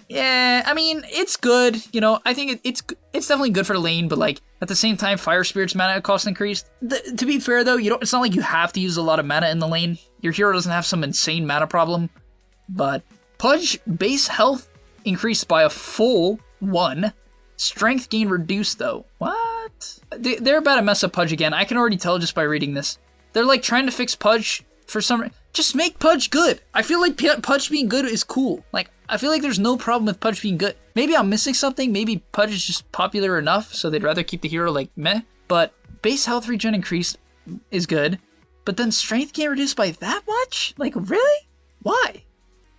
Yeah, I mean, it's good. You know, I think it's definitely good for the lane, but like at the same time, Fire Spirit's mana cost increased. To be fair though, it's not like you have to use a lot of mana in the lane. Your hero doesn't have some insane mana problem. But Pudge base health increased by a full 1. Strength gain reduced though. What? They're about to mess up Pudge again. I can already tell just by reading this. They're like trying to fix Pudge for some. Just make Pudge good. I feel like Pudge being good is cool. Like, I feel like there's no problem with Pudge being good. Maybe I'm missing something. Maybe Pudge is just popular enough, so they'd rather keep the hero like meh. But base health regen increase is good. But then strength gain reduced by that much? Like, really? Why?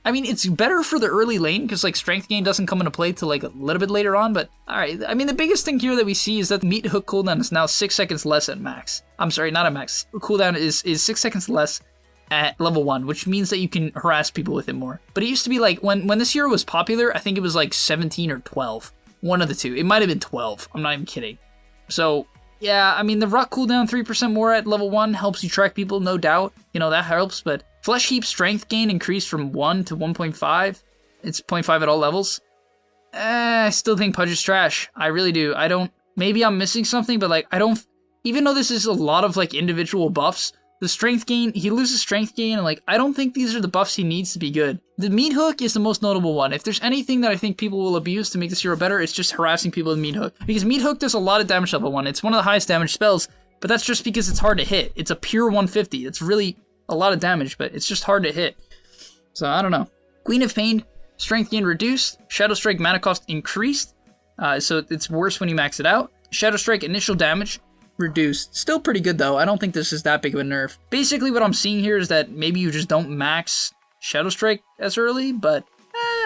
I mean, it's better for the early lane, because like strength gain doesn't come into play till like a little bit later on, but alright. I mean, the biggest thing here that we see is that the meat hook cooldown is now 6 seconds less at max. I'm sorry, not at max. Cooldown is 6 seconds less at level 1, which means that you can harass people with it more. But it used to be like, when this hero was popular, I think it was like 17 or 12. One of the two. It might have been 12. I'm not even kidding. So, yeah, I mean, the rock cooldown 3% more at level 1 helps you track people, no doubt. You know, that helps, but Flesh Heap strength gain increased from 1 to 1.5. It's 0.5 at all levels. I still think Pudge is trash. I really do. Maybe I'm missing something, but like, even though this is a lot of like individual buffs, the strength gain, he loses strength gain, and like, I don't think these are the buffs he needs to be good. The meat hook is the most notable one. If there's anything that I think people will abuse to make this hero better, it's just harassing people with meat hook. Because meat hook does a lot of damage level 1. It's one of the highest damage spells, but that's just because it's hard to hit. It's a pure 150. It's really a lot of damage, but it's just hard to hit. So I don't know. Queen of Pain, strength gain reduced. Shadow Strike mana cost increased, so it's worse when you max it out. Shadow Strike initial damage reduced. Still pretty good though. I don't think this is that big of a nerf. Basically what I'm seeing here is that maybe you just don't max Shadow Strike as early, but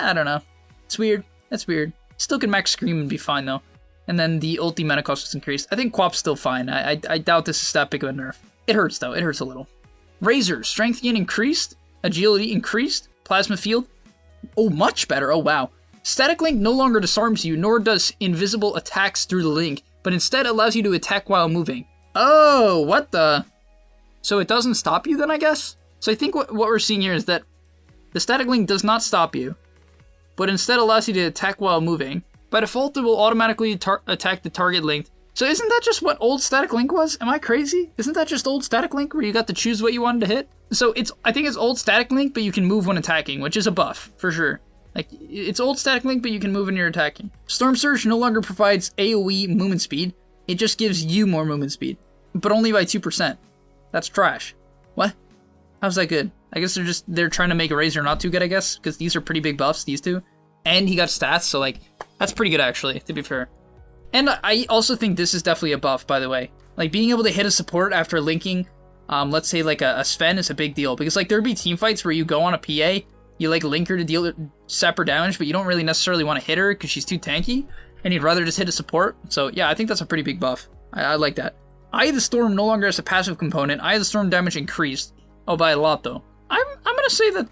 I don't know. It's weird. That's weird. Still can max Scream and be fine though. And then the ulti mana cost was increased. I think Quap's still fine. I doubt this is that big of a nerf. It hurts though, it hurts a little. Razor, strength gain increased, agility increased, plasma field. Oh, much better, oh wow. Static link no longer disarms you, nor does invisible attacks through the link, but instead allows you to attack while moving. Oh, what the? So it doesn't stop you then, I guess? So I think what we're seeing here is that the static link does not stop you, but instead allows you to attack while moving. By default, it will automatically attack the target link. So isn't that just what old static link was? Am I crazy? Isn't that just old static link where you got to choose what you wanted to hit? So I think it's old static link, but you can move when attacking, which is a buff, for sure. Like, it's old static link, but you can move when you're attacking. Storm Surge no longer provides AoE movement speed. It just gives you more movement speed, but only by 2%. That's trash. What? How's that good? I guess they're trying to make a Razor not too good, I guess, because these are pretty big buffs, these two. And he got stats, so like, that's pretty good actually, to be fair. And I also think this is definitely a buff, by the way. Like, being able to hit a support after linking, let's say like a Sven is a big deal, because like there'd be team fights where you go on a PA, you like link her to deal separate damage, but you don't really necessarily want to hit her because she's too tanky, and you'd rather just hit a support. So yeah, I think that's a pretty big buff. I like that. Eye of the Storm no longer has a passive component. Eye of the Storm damage increased. Oh, by a lot though. I'm gonna say that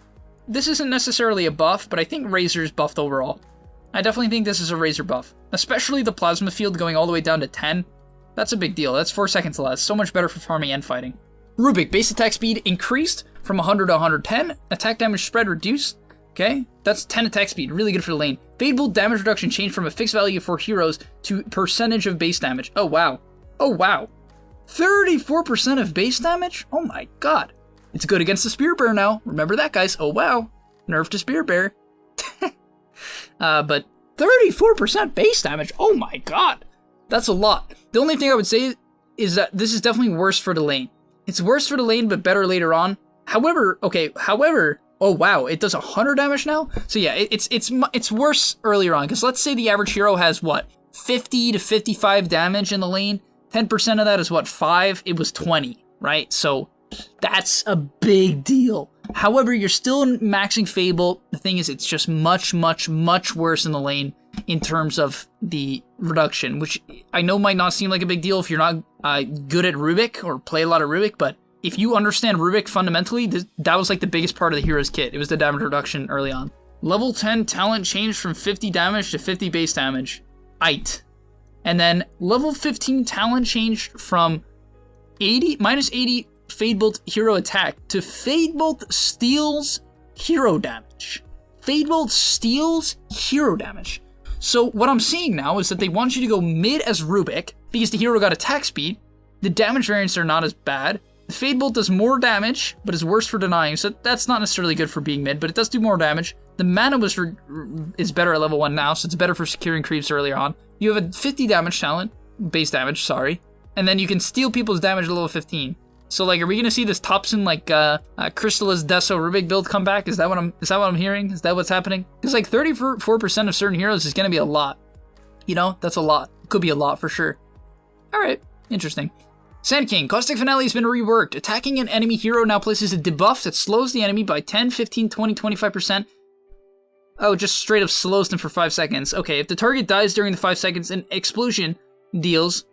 this isn't necessarily a buff, but I think Razor's buffed overall. I definitely think this is a Razor buff. Especially the plasma field going all the way down to 10. That's a big deal. That's 4 seconds less. So much better for farming and fighting. Rubik, base attack speed increased from 100 to 110. Attack damage spread reduced. Okay, that's 10 attack speed. Really good for the lane. Fade Bolt damage reduction changed from a fixed value for heroes to percentage of base damage. Oh, wow. Oh, wow. 34% of base damage? Oh my god. It's good against the Spear Bear now. Remember that, guys. Oh, wow. Nerf to Spear Bear. But 34% base damage? Oh my god. That's a lot. The only thing I would say is that this is definitely worse for the lane. It's worse for the lane, but better later on. However, oh wow, it does 100 damage now? So yeah, it's worse earlier on, because let's say the average hero has, what, 50 to 55 damage in the lane? 10% of that is what, 5? It was 20, right? So that's a big deal. However, you're still maxing Fable. The thing is, it's just much, much, much worse in the lane in terms of the reduction, which I know might not seem like a big deal if you're not good at Rubik or play a lot of Rubik, but if you understand Rubik fundamentally, that was like the biggest part of the hero's kit. It was the damage reduction early on. Level 10 talent changed from 50 damage to 50 base damage. Aight. And then level 15 talent changed from minus 80 Fade Bolt hero attack to Fade Bolt steals hero damage. Fade Bolt steals hero damage. So what I'm seeing now is that they want you to go mid as Rubik because the hero got attack speed. The damage variants are not as bad. The Fade Bolt does more damage, but is worse for denying, so that's not necessarily good for being mid, but it does do more damage. The mana is better at level 1 now, so it's better for securing creeps earlier on. You have a 50 damage talent, base damage, sorry, and then you can steal people's damage at level 15. So like, are we gonna see this Topson like Crystallis Deso Rubik build come back? Is that what I'm hearing? Is that what's happening? Because like 34% of certain heroes is gonna be a lot. You know, that's a lot. Could be a lot for sure. All right, interesting. Sand King, Caustic Finale has been reworked. Attacking an enemy hero now places a debuff that slows the enemy by 10, 15, 20, 25%. Oh, just straight up slows them for 5 seconds. Okay, if the target dies during the 5 seconds, an explosion deals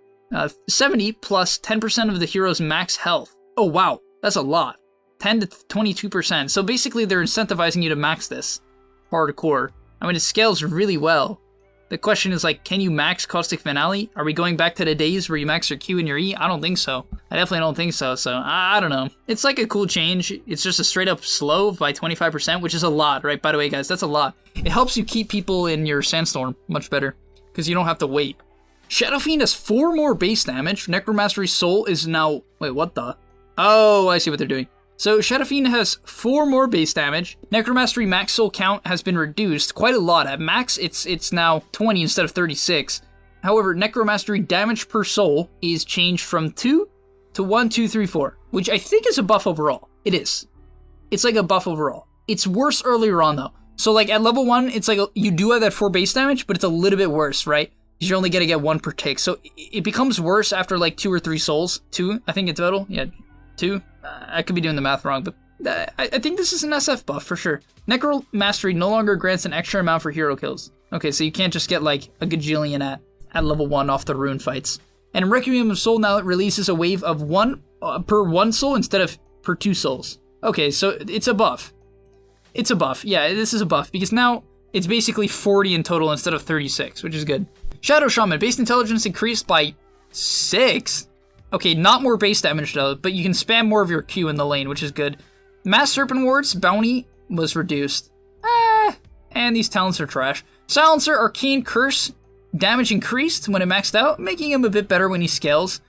70 plus 10% of the hero's max health. Oh wow, that's a lot. 10 to 22%. So basically they're incentivizing you to max this hardcore. I mean, it scales really well. The question is like, can you max Caustic Finale? Are we going back to the days where you max your Q and your E? I don't think so. I definitely don't think so, so I don't know. It's like a cool change. It's just a straight up slow by 25%, which is a lot, right? By the way, guys, that's a lot. It helps you keep people in your Sandstorm much better, because you don't have to wait. Shadow Fiend has 4 more base damage. Necromastery Soul is now... Wait, what the? Oh, I see what they're doing. So Shadow Fiend has 4 more base damage. Necromastery max soul count has been reduced quite a lot. At max, it's now 20 instead of 36. However, Necromastery damage per soul is changed from 2 to 1, 2, 3, 4, which I think is a buff overall. It is. It's like a buff overall. It's worse earlier on though. So like at level 1, it's like you do have that 4 base damage, but it's a little bit worse, right? Because you're only gonna get 1 per tick. So it becomes worse after like 2 or 3 souls. 2, I think in total. Yeah, 2. I could be doing the math wrong, but I think this is an SF buff for sure. Necromastery no longer grants an extra amount for hero kills. Okay, so you can't just get like a gajillion at level 1 off the rune fights. And Requiem of Soul now releases a wave of 1 per 1 soul instead of per 2 souls. Okay, so it's a buff. It's a buff. Yeah, this is a buff because now it's basically 40 in total instead of 36, which is good. Shadow Shaman, base intelligence increased by 6. Okay, not more base damage though, but you can spam more of your Q in the lane, which is good. Mass Serpent Ward's bounty was reduced. And these talents are trash. Silencer, Arcane Curse, damage increased when it maxed out, making him a bit better when he scales.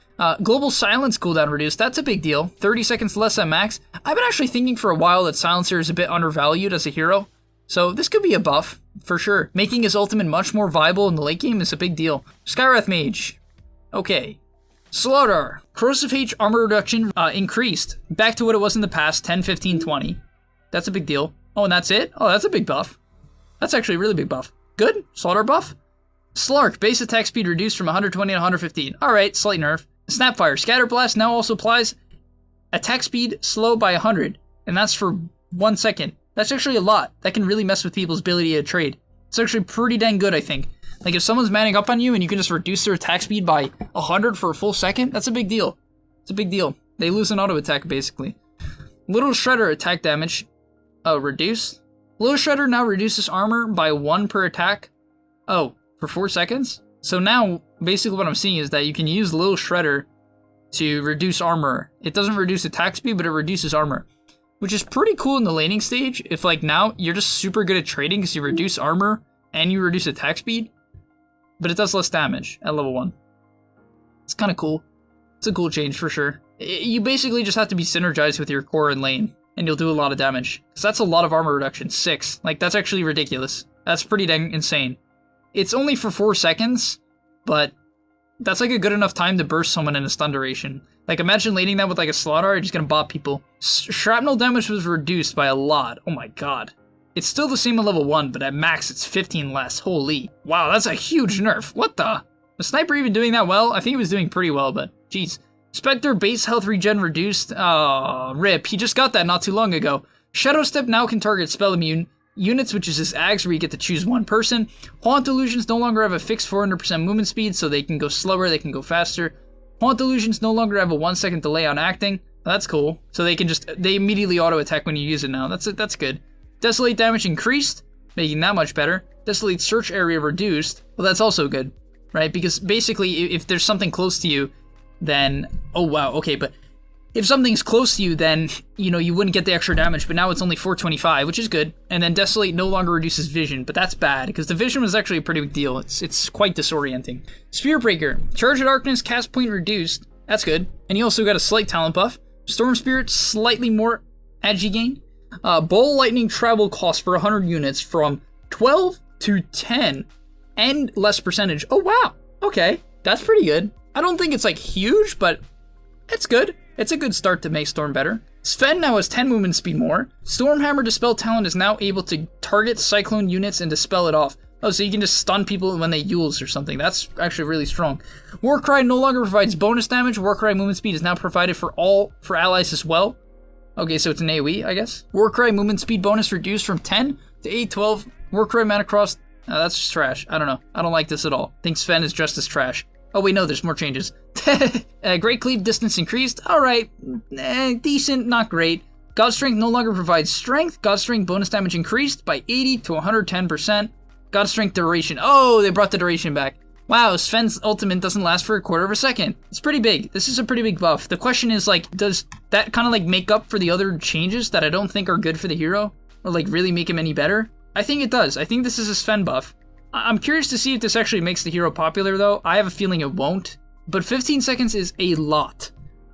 Global Silence cooldown reduced, that's a big deal. 30 seconds less at max. I've been actually thinking for a while that Silencer is a bit undervalued as a hero. So this could be a buff, for sure. Making his ultimate much more viable in the late game is a big deal. Skywrath Mage. Okay. Slardar. Corrosive H armor reduction increased. Back to what it was in the past, 10, 15, 20. That's a big deal. Oh, and that's it? Oh, that's a big buff. That's actually a really big buff. Good. Slardar buff. Slark. Base attack speed reduced from 120 to 115. Alright, slight nerf. Snapfire. Scatterblast now also applies attack speed slow by 100. And that's for 1 second. That's actually a lot. That can really mess with people's ability to trade. It's actually pretty dang good, I think. Like, if someone's manning up on you and you can just reduce their attack speed by 100 for a full second, that's a big deal. It's a big deal. They lose an auto attack, basically. Little Shredder attack damage. Reduced. Little Shredder now reduces armor by 1 per attack. Oh, for 4 seconds? So now, basically what I'm seeing is that you can use Little Shredder to reduce armor. It doesn't reduce attack speed, but it reduces armor. Which is pretty cool in the laning stage. If, like, now you're just super good at trading because you reduce armor and you reduce attack speed. But it does less damage at level 1. It's kind of cool. It's a cool change for sure. You basically just have to be synergized with your core and lane, and you'll do a lot of damage. Because that's a lot of armor reduction, 6. Like, that's actually ridiculous. That's pretty dang insane. It's only for 4 seconds, but that's like a good enough time to burst someone in a stun duration. Like, imagine laning that with like a Slardar, you're just gonna bop people. Shrapnel damage was reduced by a lot. Oh my god. It's still the same at level 1, but at max it's 15 less. Holy. Wow, that's a huge nerf. What the? Was Sniper even doing that well? I think he was doing pretty well, but jeez. Spectre base health regen reduced. Rip. He just got that not too long ago. Shadow Step now can target spell immune units, which is his Ags where you get to choose one person. Haunt Illusions no longer have a fixed 400% movement speed, so they can go slower, they can go faster. Haunt Illusions no longer have a 1 second delay on acting. That's cool. So they immediately auto attack when you use it now. That's good. Desolate damage increased, making that much better. Desolate search area reduced. Well, that's also good, right? Because basically, if there's something close to you, then... Oh, wow, okay, but if something's close to you, then, you know, you wouldn't get the extra damage, but now it's only 425, which is good. And then Desolate no longer reduces vision, but that's bad, because the vision was actually a pretty big deal. It's quite disorienting. Spearbreaker. Charge of Darkness, cast point reduced. That's good. And you also got a slight talent buff. Storm Spirit, slightly more agi gain. Ball Lightning travel cost for 100 units from 12 to 10 and less percentage. Oh, wow. Okay. That's pretty good. I don't think it's like huge, but it's good. It's a good start to make Storm better. Sven now has 10 movement speed more. Stormhammer Dispel talent is now able to target Cyclone units and dispel it off. Oh, so you can just stun people when they Yules or something. That's actually really strong. Warcry no longer provides bonus damage. Warcry movement speed is now provided for allies as well. Okay, so it's an AoE, I guess. Warcry movement speed bonus reduced from 10 to 812. Warcry mana cross. That's just trash. I don't know. I don't like this at all. I think Sven is just as trash. Oh wait, no, there's more changes. Great Cleave distance increased. Alright. Decent, not great. God Strength no longer provides strength. God Strength bonus damage increased by 80 to 110%. God Strength duration. Oh, they brought the duration back. Wow, Sven's ultimate doesn't last for a quarter of a second. It's pretty big. This is a pretty big buff. The question is, like, does that kind of, like, make up for the other changes that I don't think are good for the hero? Or, like, really make him any better? I think it does. I think this is a Sven buff. I'm curious to see if this actually makes the hero popular, though. I have a feeling it won't. But 15 seconds is a lot,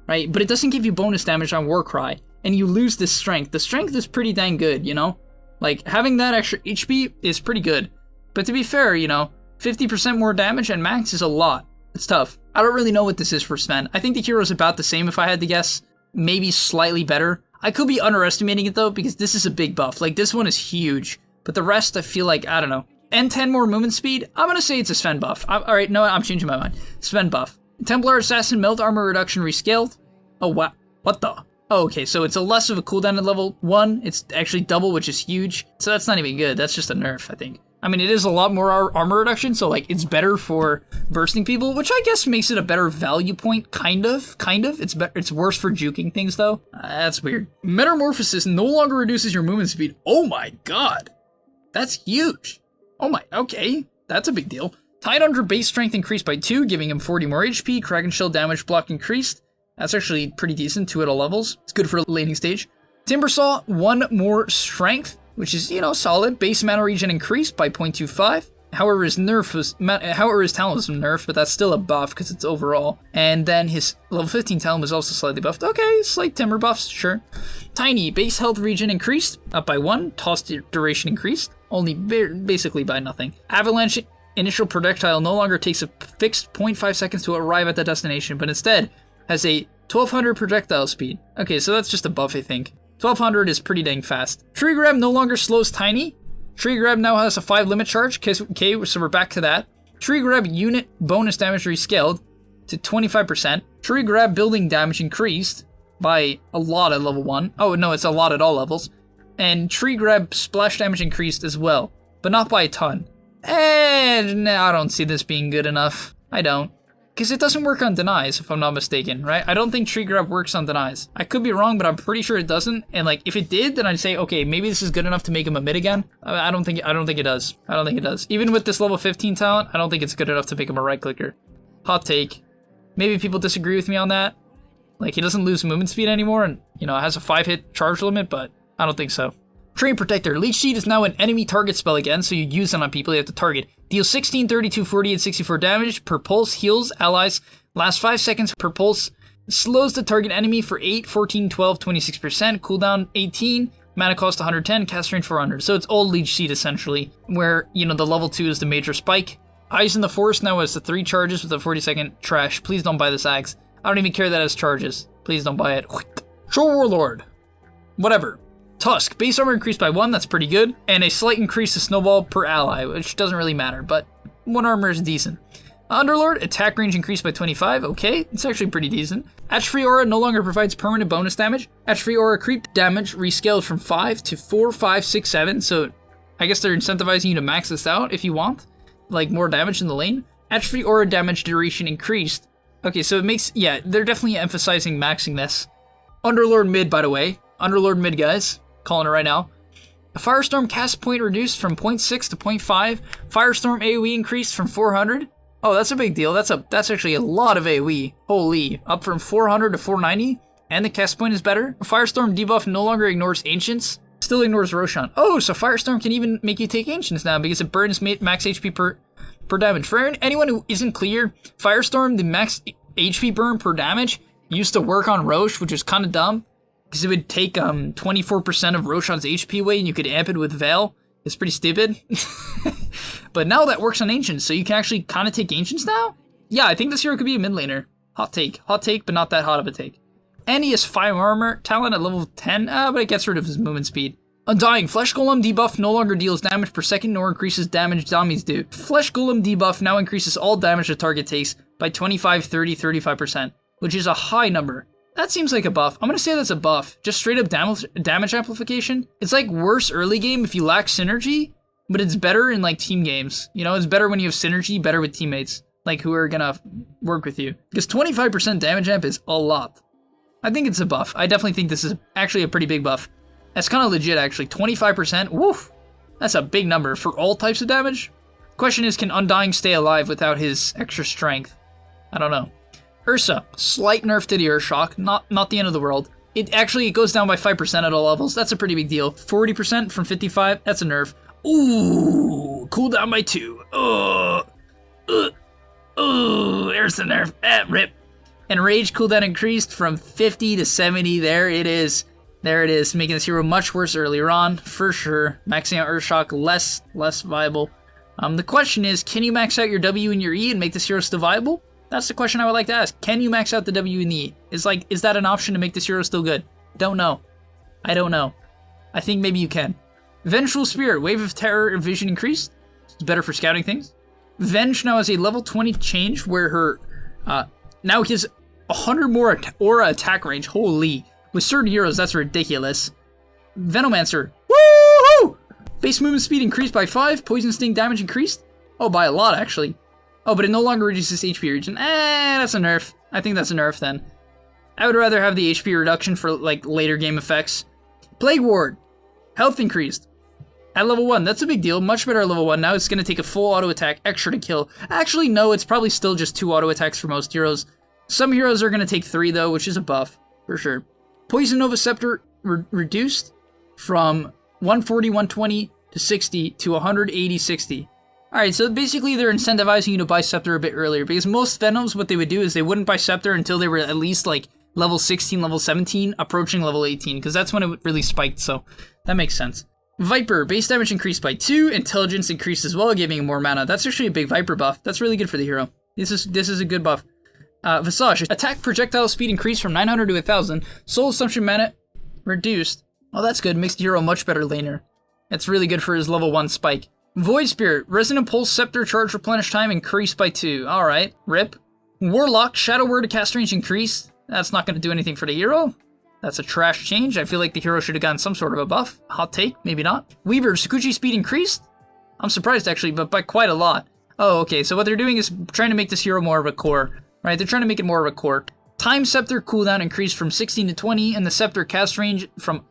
right? But it doesn't give you bonus damage on Warcry. And you lose this strength. The strength is pretty dang good, you know? Like, having that extra HP is pretty good. But to be fair, you know, 50% more damage and max is a lot. It's tough. I don't really know what this is for Sven. I think the hero's about the same if I had to guess. Maybe slightly better. I could be underestimating it though, because this is a big buff. Like, this one is huge. But the rest, I feel like, I don't know. And 10 more movement speed? I'm gonna say it's a Sven buff. Alright, no, I'm changing my mind. Sven buff. Templar Assassin melt armor reduction rescaled. Oh, wow. What the? Oh, okay, so it's a less of a cooldown at level 1. It's actually double, which is huge. So that's not even good. That's just a nerf, I think. I mean, it is a lot more armor reduction, so like it's better for bursting people, which I guess makes it a better value point, kind of. It's worse for juking things though. That's weird. Metamorphosis no longer reduces your movement speed. Oh my god, that's huge. Oh my, okay, that's a big deal. Tidehunter base strength increased by 2, giving him 40 more HP. Kraken Shell damage block increased. That's actually pretty decent, 2 at all levels. It's good for the laning stage. Timbersaw, 1 more strength, which is, you know, solid. Base mana regen increased by 0.25. However, his talent was nerfed, but that's still a buff because it's overall. And then his level 15 talent was also slightly buffed. Okay, slight timber buffs, sure. Tiny, base health regen increased, up by 1. Toss duration increased, only basically by nothing. Avalanche initial projectile no longer takes a fixed 0.5 seconds to arrive at the destination, but instead has a 1200 projectile speed. Okay, so that's just a buff, I think. 1200 is pretty dang fast. Tree Grab no longer slows Tiny. Tree Grab now has a 5 limit charge. Okay, so we're back to that. Tree Grab unit bonus damage rescaled to 25%. Tree Grab building damage increased by a lot at level 1. Oh, no, it's a lot at all levels. And Tree Grab splash damage increased as well, but not by a ton. No, I don't see this being good enough. I don't. Because it doesn't work on denies, if I'm not mistaken, right? I don't think Tree Grab works on denies. I could be wrong, but I'm pretty sure it doesn't. And like, if it did, then I'd say, okay, maybe this is good enough to make him a mid again. I don't think it does. I don't think it does. Even with this level 15 talent, I don't think it's good enough to make him a right clicker. Hot take. Maybe people disagree with me on that. Like, he doesn't lose movement speed anymore, and, you know, has a 5-hit charge limit, but I don't think so. Train Protector. Leech Seed is now an enemy target spell again, so you use it on people you have to target. Deals 16, 32, 40, and 64 damage per pulse, heals allies, lasts 5 seconds per pulse, slows the target enemy for 8, 14, 12, 26%, cooldown 18, mana cost 110, cast range 400. So it's old Leech Seed essentially, where, you know, the level 2 is the major spike. Eyes in the Forest now has the 3 charges with a 40-second trash. Please don't buy this axe. I don't even care that it has charges. Please don't buy it. Troll Warlord. Whatever. Tusk, base armor increased by 1, that's pretty good, and a slight increase to snowball per ally, which doesn't really matter, but 1 armor is decent. Underlord, attack range increased by 25, okay, it's actually pretty decent. Atrophy Aura no longer provides permanent bonus damage. Atrophy Aura creep damage rescaled from 5 to 4, 5, 6, 7, so I guess they're incentivizing you to max this out if you want, like more damage in the lane. Atrophy Aura damage duration increased. Okay, so it makes, yeah, they're definitely emphasizing maxing this. Underlord mid, by the way. Underlord mid, guys. Calling it right now. A Firestorm cast point reduced from 0.6 to 0.5. Firestorm AoE increased from 400. Oh, that's a big deal. That's actually a lot of AoE. Holy. Up from 400 to 490. And the cast point is better. Firestorm debuff no longer ignores Ancients. Still ignores Roshan. Oh, so Firestorm can even make you take Ancients now because it burns max HP per damage. For anyone who isn't clear, Firestorm, the max HP burn per damage, used to work on Rosh, which is kind of dumb. Because it would take 24% of Roshan's HP away and you could amp it with Veil. It's pretty stupid. But now that works on Ancients, so you can actually kind of take Ancients now? Yeah, I think this hero could be a mid laner. Hot take, but not that hot of a take. And he has 5 armor, talent at level 10, but it gets rid of his movement speed. Undying, Flesh Golem debuff no longer deals damage per second nor increases damage zombies do. Flesh Golem debuff now increases all damage the target takes by 25, 30, 35%, which is a high number. That seems like a buff. I'm gonna say that's a buff. Just straight up damage amplification. It's like worse early game if you lack synergy, but it's better in like team games. You know, it's better when you have synergy, better with teammates, like who are gonna work with you. Because 25% damage amp is a lot. I think it's a buff. I definitely think this is actually a pretty big buff. That's kind of legit actually. 25%, woof. That's a big number for all types of damage. Question is, can Undying stay alive without his extra strength? I don't know. Ursa, slight nerf to the Earthshock, not the end of the world. It goes down by 5% at all levels. That's a pretty big deal. 40% from 55, that's a nerf. Ooh, cooldown by 2. There's the nerf. Rip. And Rage cooldown increased from 50 to 70. There it is. There it is, making this hero much worse earlier on, for sure. Maxing out Earthshock, less viable. The question is, can you max out your W and your E and make this hero still viable? That's the question I would like to ask. Can you max out the W and the E? Is that an option to make this hero still good? Don't know. I don't know. I think maybe you can. Vengeful Spirit, Wave of Terror and Vision increased. It's better for scouting things. Venge now has a level 20 change where her, now has 100 more aura attack range. Holy. With certain heroes, that's ridiculous. Venomancer. Woohoo! Base movement speed increased by 5. Poison sting damage increased. Oh, by a lot, actually. Oh, but it no longer reduces HP regen. That's a nerf. I think that's a nerf then. I would rather have the HP reduction for, like, later game effects. Plague Ward. Health increased. At level 1, that's a big deal. Much better at level 1. Now it's going to take a full auto attack extra to kill. Actually, no, it's probably still just 2 auto attacks for most heroes. Some heroes are going to take 3, though, which is a buff, for sure. Poison Nova Scepter reduced from 140, 120 to 60 to 180, 60. Alright, so basically they're incentivizing you to buy Scepter a bit earlier, because most Venoms, what they would do is they wouldn't buy Scepter until they were at least, like, level 16, level 17, approaching level 18, because that's when it really spiked, so that makes sense. Viper, base damage increased by 2, intelligence increased as well, giving him more mana. That's actually a big Viper buff. That's really good for the hero. This is a good buff. Visage, attack projectile speed increased from 900 to 1000, soul assumption mana reduced. Oh, that's good, makes the hero a much better laner. That's really good for his level 1 spike. Void Spirit, Resonant Pulse Scepter charge replenish time increased by 2. Alright, rip. Warlock, Shadow Word cast range increased. That's not going to do anything for the hero. That's a trash change. I feel like the hero should have gotten some sort of a buff. Hot take, maybe not. Weaver, Sakuchi speed increased? I'm surprised actually, but by quite a lot. Oh, okay, so what they're doing is trying to make this hero more of a core. Right, they're trying to make it more of a core. Time Scepter cooldown increased from 16 to 20, and the Scepter cast range from...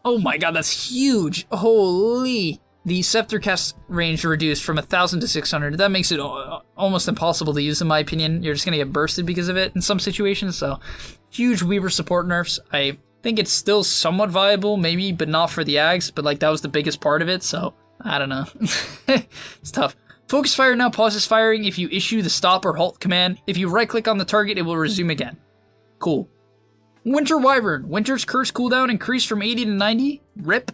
Oh my god, that's huge! Holy... The Scepter cast range reduced from 1000 to 600. That makes it almost impossible to use, in my opinion. You're just gonna get bursted because of it in some situations, so... Huge Weaver support nerfs. I think it's still somewhat viable, maybe, but not for the Ags, but like that was the biggest part of it, so... I don't know. It's tough. Focus Fire now pauses firing if you issue the stop or halt command. If you right-click on the target, it will resume again. Cool. Winter Wyvern. Winter's curse cooldown increased from 80 to 90. RIP.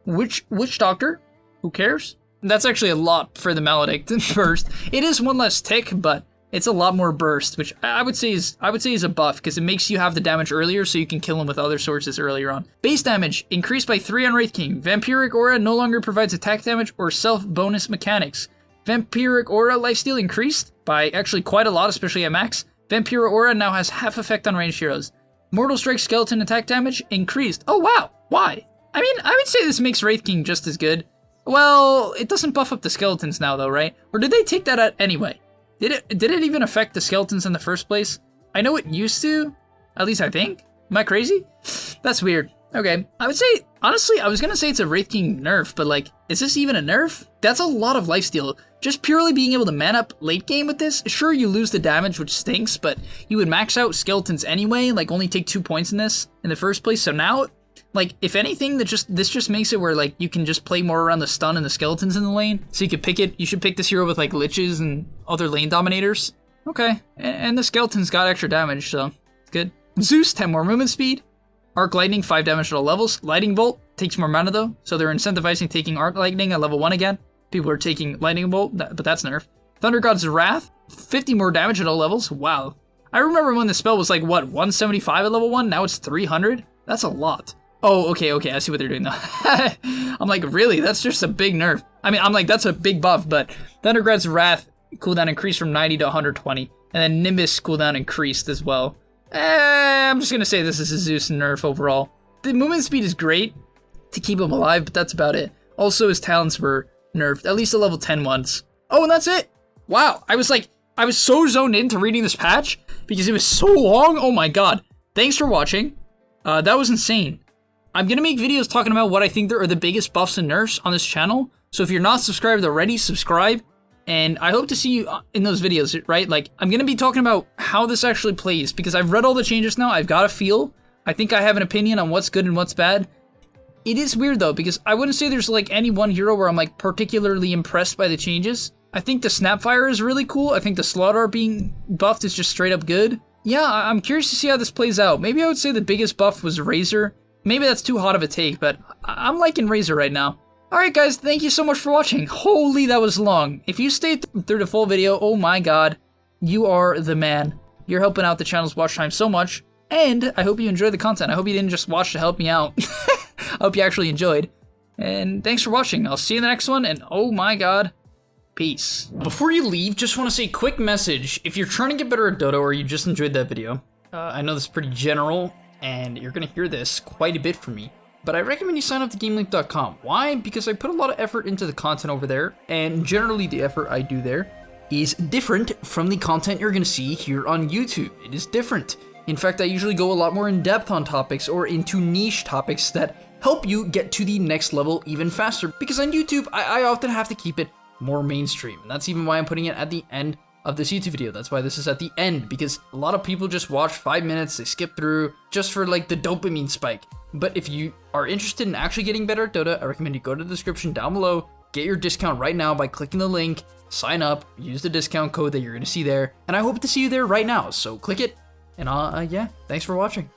Witch Doctor. Who cares? That's actually a lot for the Maledict burst. It is one less tick, but it's a lot more burst, which I would say is a buff because it makes you have the damage earlier, so you can kill him with other sources earlier on. Base damage increased by 3 on Wraith King. Vampiric Aura no longer provides attack damage or self bonus mechanics. Vampiric Aura lifesteal increased by actually quite a lot, especially at max. Vampiric Aura now has half effect on ranged heroes. Mortal Strike skeleton attack damage increased. Oh wow, why? I mean, I would say this makes Wraith King just as good. Well, it doesn't buff up the skeletons now though, right? Or did they take that out anyway? Did it even affect the skeletons in the first place? I know it used to, at least I think. Am I crazy? That's weird. Okay, I would say, honestly, I was gonna say it's a Wraith King nerf, but like, is this even a nerf? That's a lot of lifesteal. Just purely being able to man up late game with this, sure you lose the damage, which stinks, but you would max out skeletons anyway, like only take 2 points in this in the first place, so now, like, if anything, this just makes it where, like, you can just play more around the stun and the skeletons in the lane, so you could pick it, you should pick this hero with, like, liches and other lane dominators. Okay, and the skeletons got extra damage, so it's good. Zeus, 10 more movement speed. Arc Lightning, 5 damage at all levels. Lightning Bolt takes more mana though, so they're incentivizing taking Arc Lightning at level 1 again. People are taking Lightning Bolt, but that's nerf. Thunder God's Wrath, 50 more damage at all levels. Wow. I remember when the spell was like, what, 175 at level 1? Now it's 300? That's a lot. Oh, okay, I see what they're doing now. I'm like, really? That's just a big nerf. I mean, I'm like, that's a big buff, but Thunder God's Wrath cooldown increased from 90 to 120. And then Nimbus cooldown increased as well. I'm just gonna say this is a Zeus nerf overall. The movement speed is great to keep him alive, but that's about it. Also, his talents were nerfed, at least a level 10 once. Oh, and that's it! Wow, I was so zoned into reading this patch because it was so long. Oh my god. Thanks for watching. That was insane. I'm gonna make videos talking about what I think are the biggest buffs and nerfs on this channel. So if you're not subscribed already, subscribe. And I hope to see you in those videos, right? Like, I'm gonna be talking about how this actually plays because I've read all the changes now. I've got a feel. I think I have an opinion on what's good and what's bad. It is weird though, because I wouldn't say there's like any one hero where I'm like particularly impressed by the changes. I think the Snapfire is really cool. I think the Slardar being buffed is just straight up good. Yeah, I'm curious to see how this plays out. Maybe I would say the biggest buff was Razor. Maybe that's too hot of a take, but I'm liking Razor right now. Alright guys, thank you so much for watching. Holy, that was long. If you stayed through the full video, oh my god, you are the man. You're helping out the channel's watch time so much, and I hope you enjoyed the content. I hope you didn't just watch to help me out. I hope you actually enjoyed. And thanks for watching. I'll see you in the next one, and oh my god, peace. Before you leave, just want to say a quick message. If you're trying to get better at Dota or you just enjoyed that video, I know this is pretty general, and you're going to hear this quite a bit from me. but I recommend you sign up to gameleap.com. Why? Because I put a lot of effort into the content over there, and generally the effort I do there is different from the content you're going to see here on YouTube. It is different. In fact, I usually go a lot more in depth on topics or into niche topics that help you get to the next level even faster, because on YouTube, I often have to keep it more mainstream, and that's even why I'm putting it at the end of this YouTube video. That's why this is at the end, because a lot of people just watch 5 minutes, they skip through just for like the dopamine spike. But if you are interested in actually getting better at Dota, I recommend you go to the description down below, get your discount right now by clicking the link, sign up, use the discount code that you're gonna see there, and I hope to see you there right now, so click it, and yeah, thanks for watching.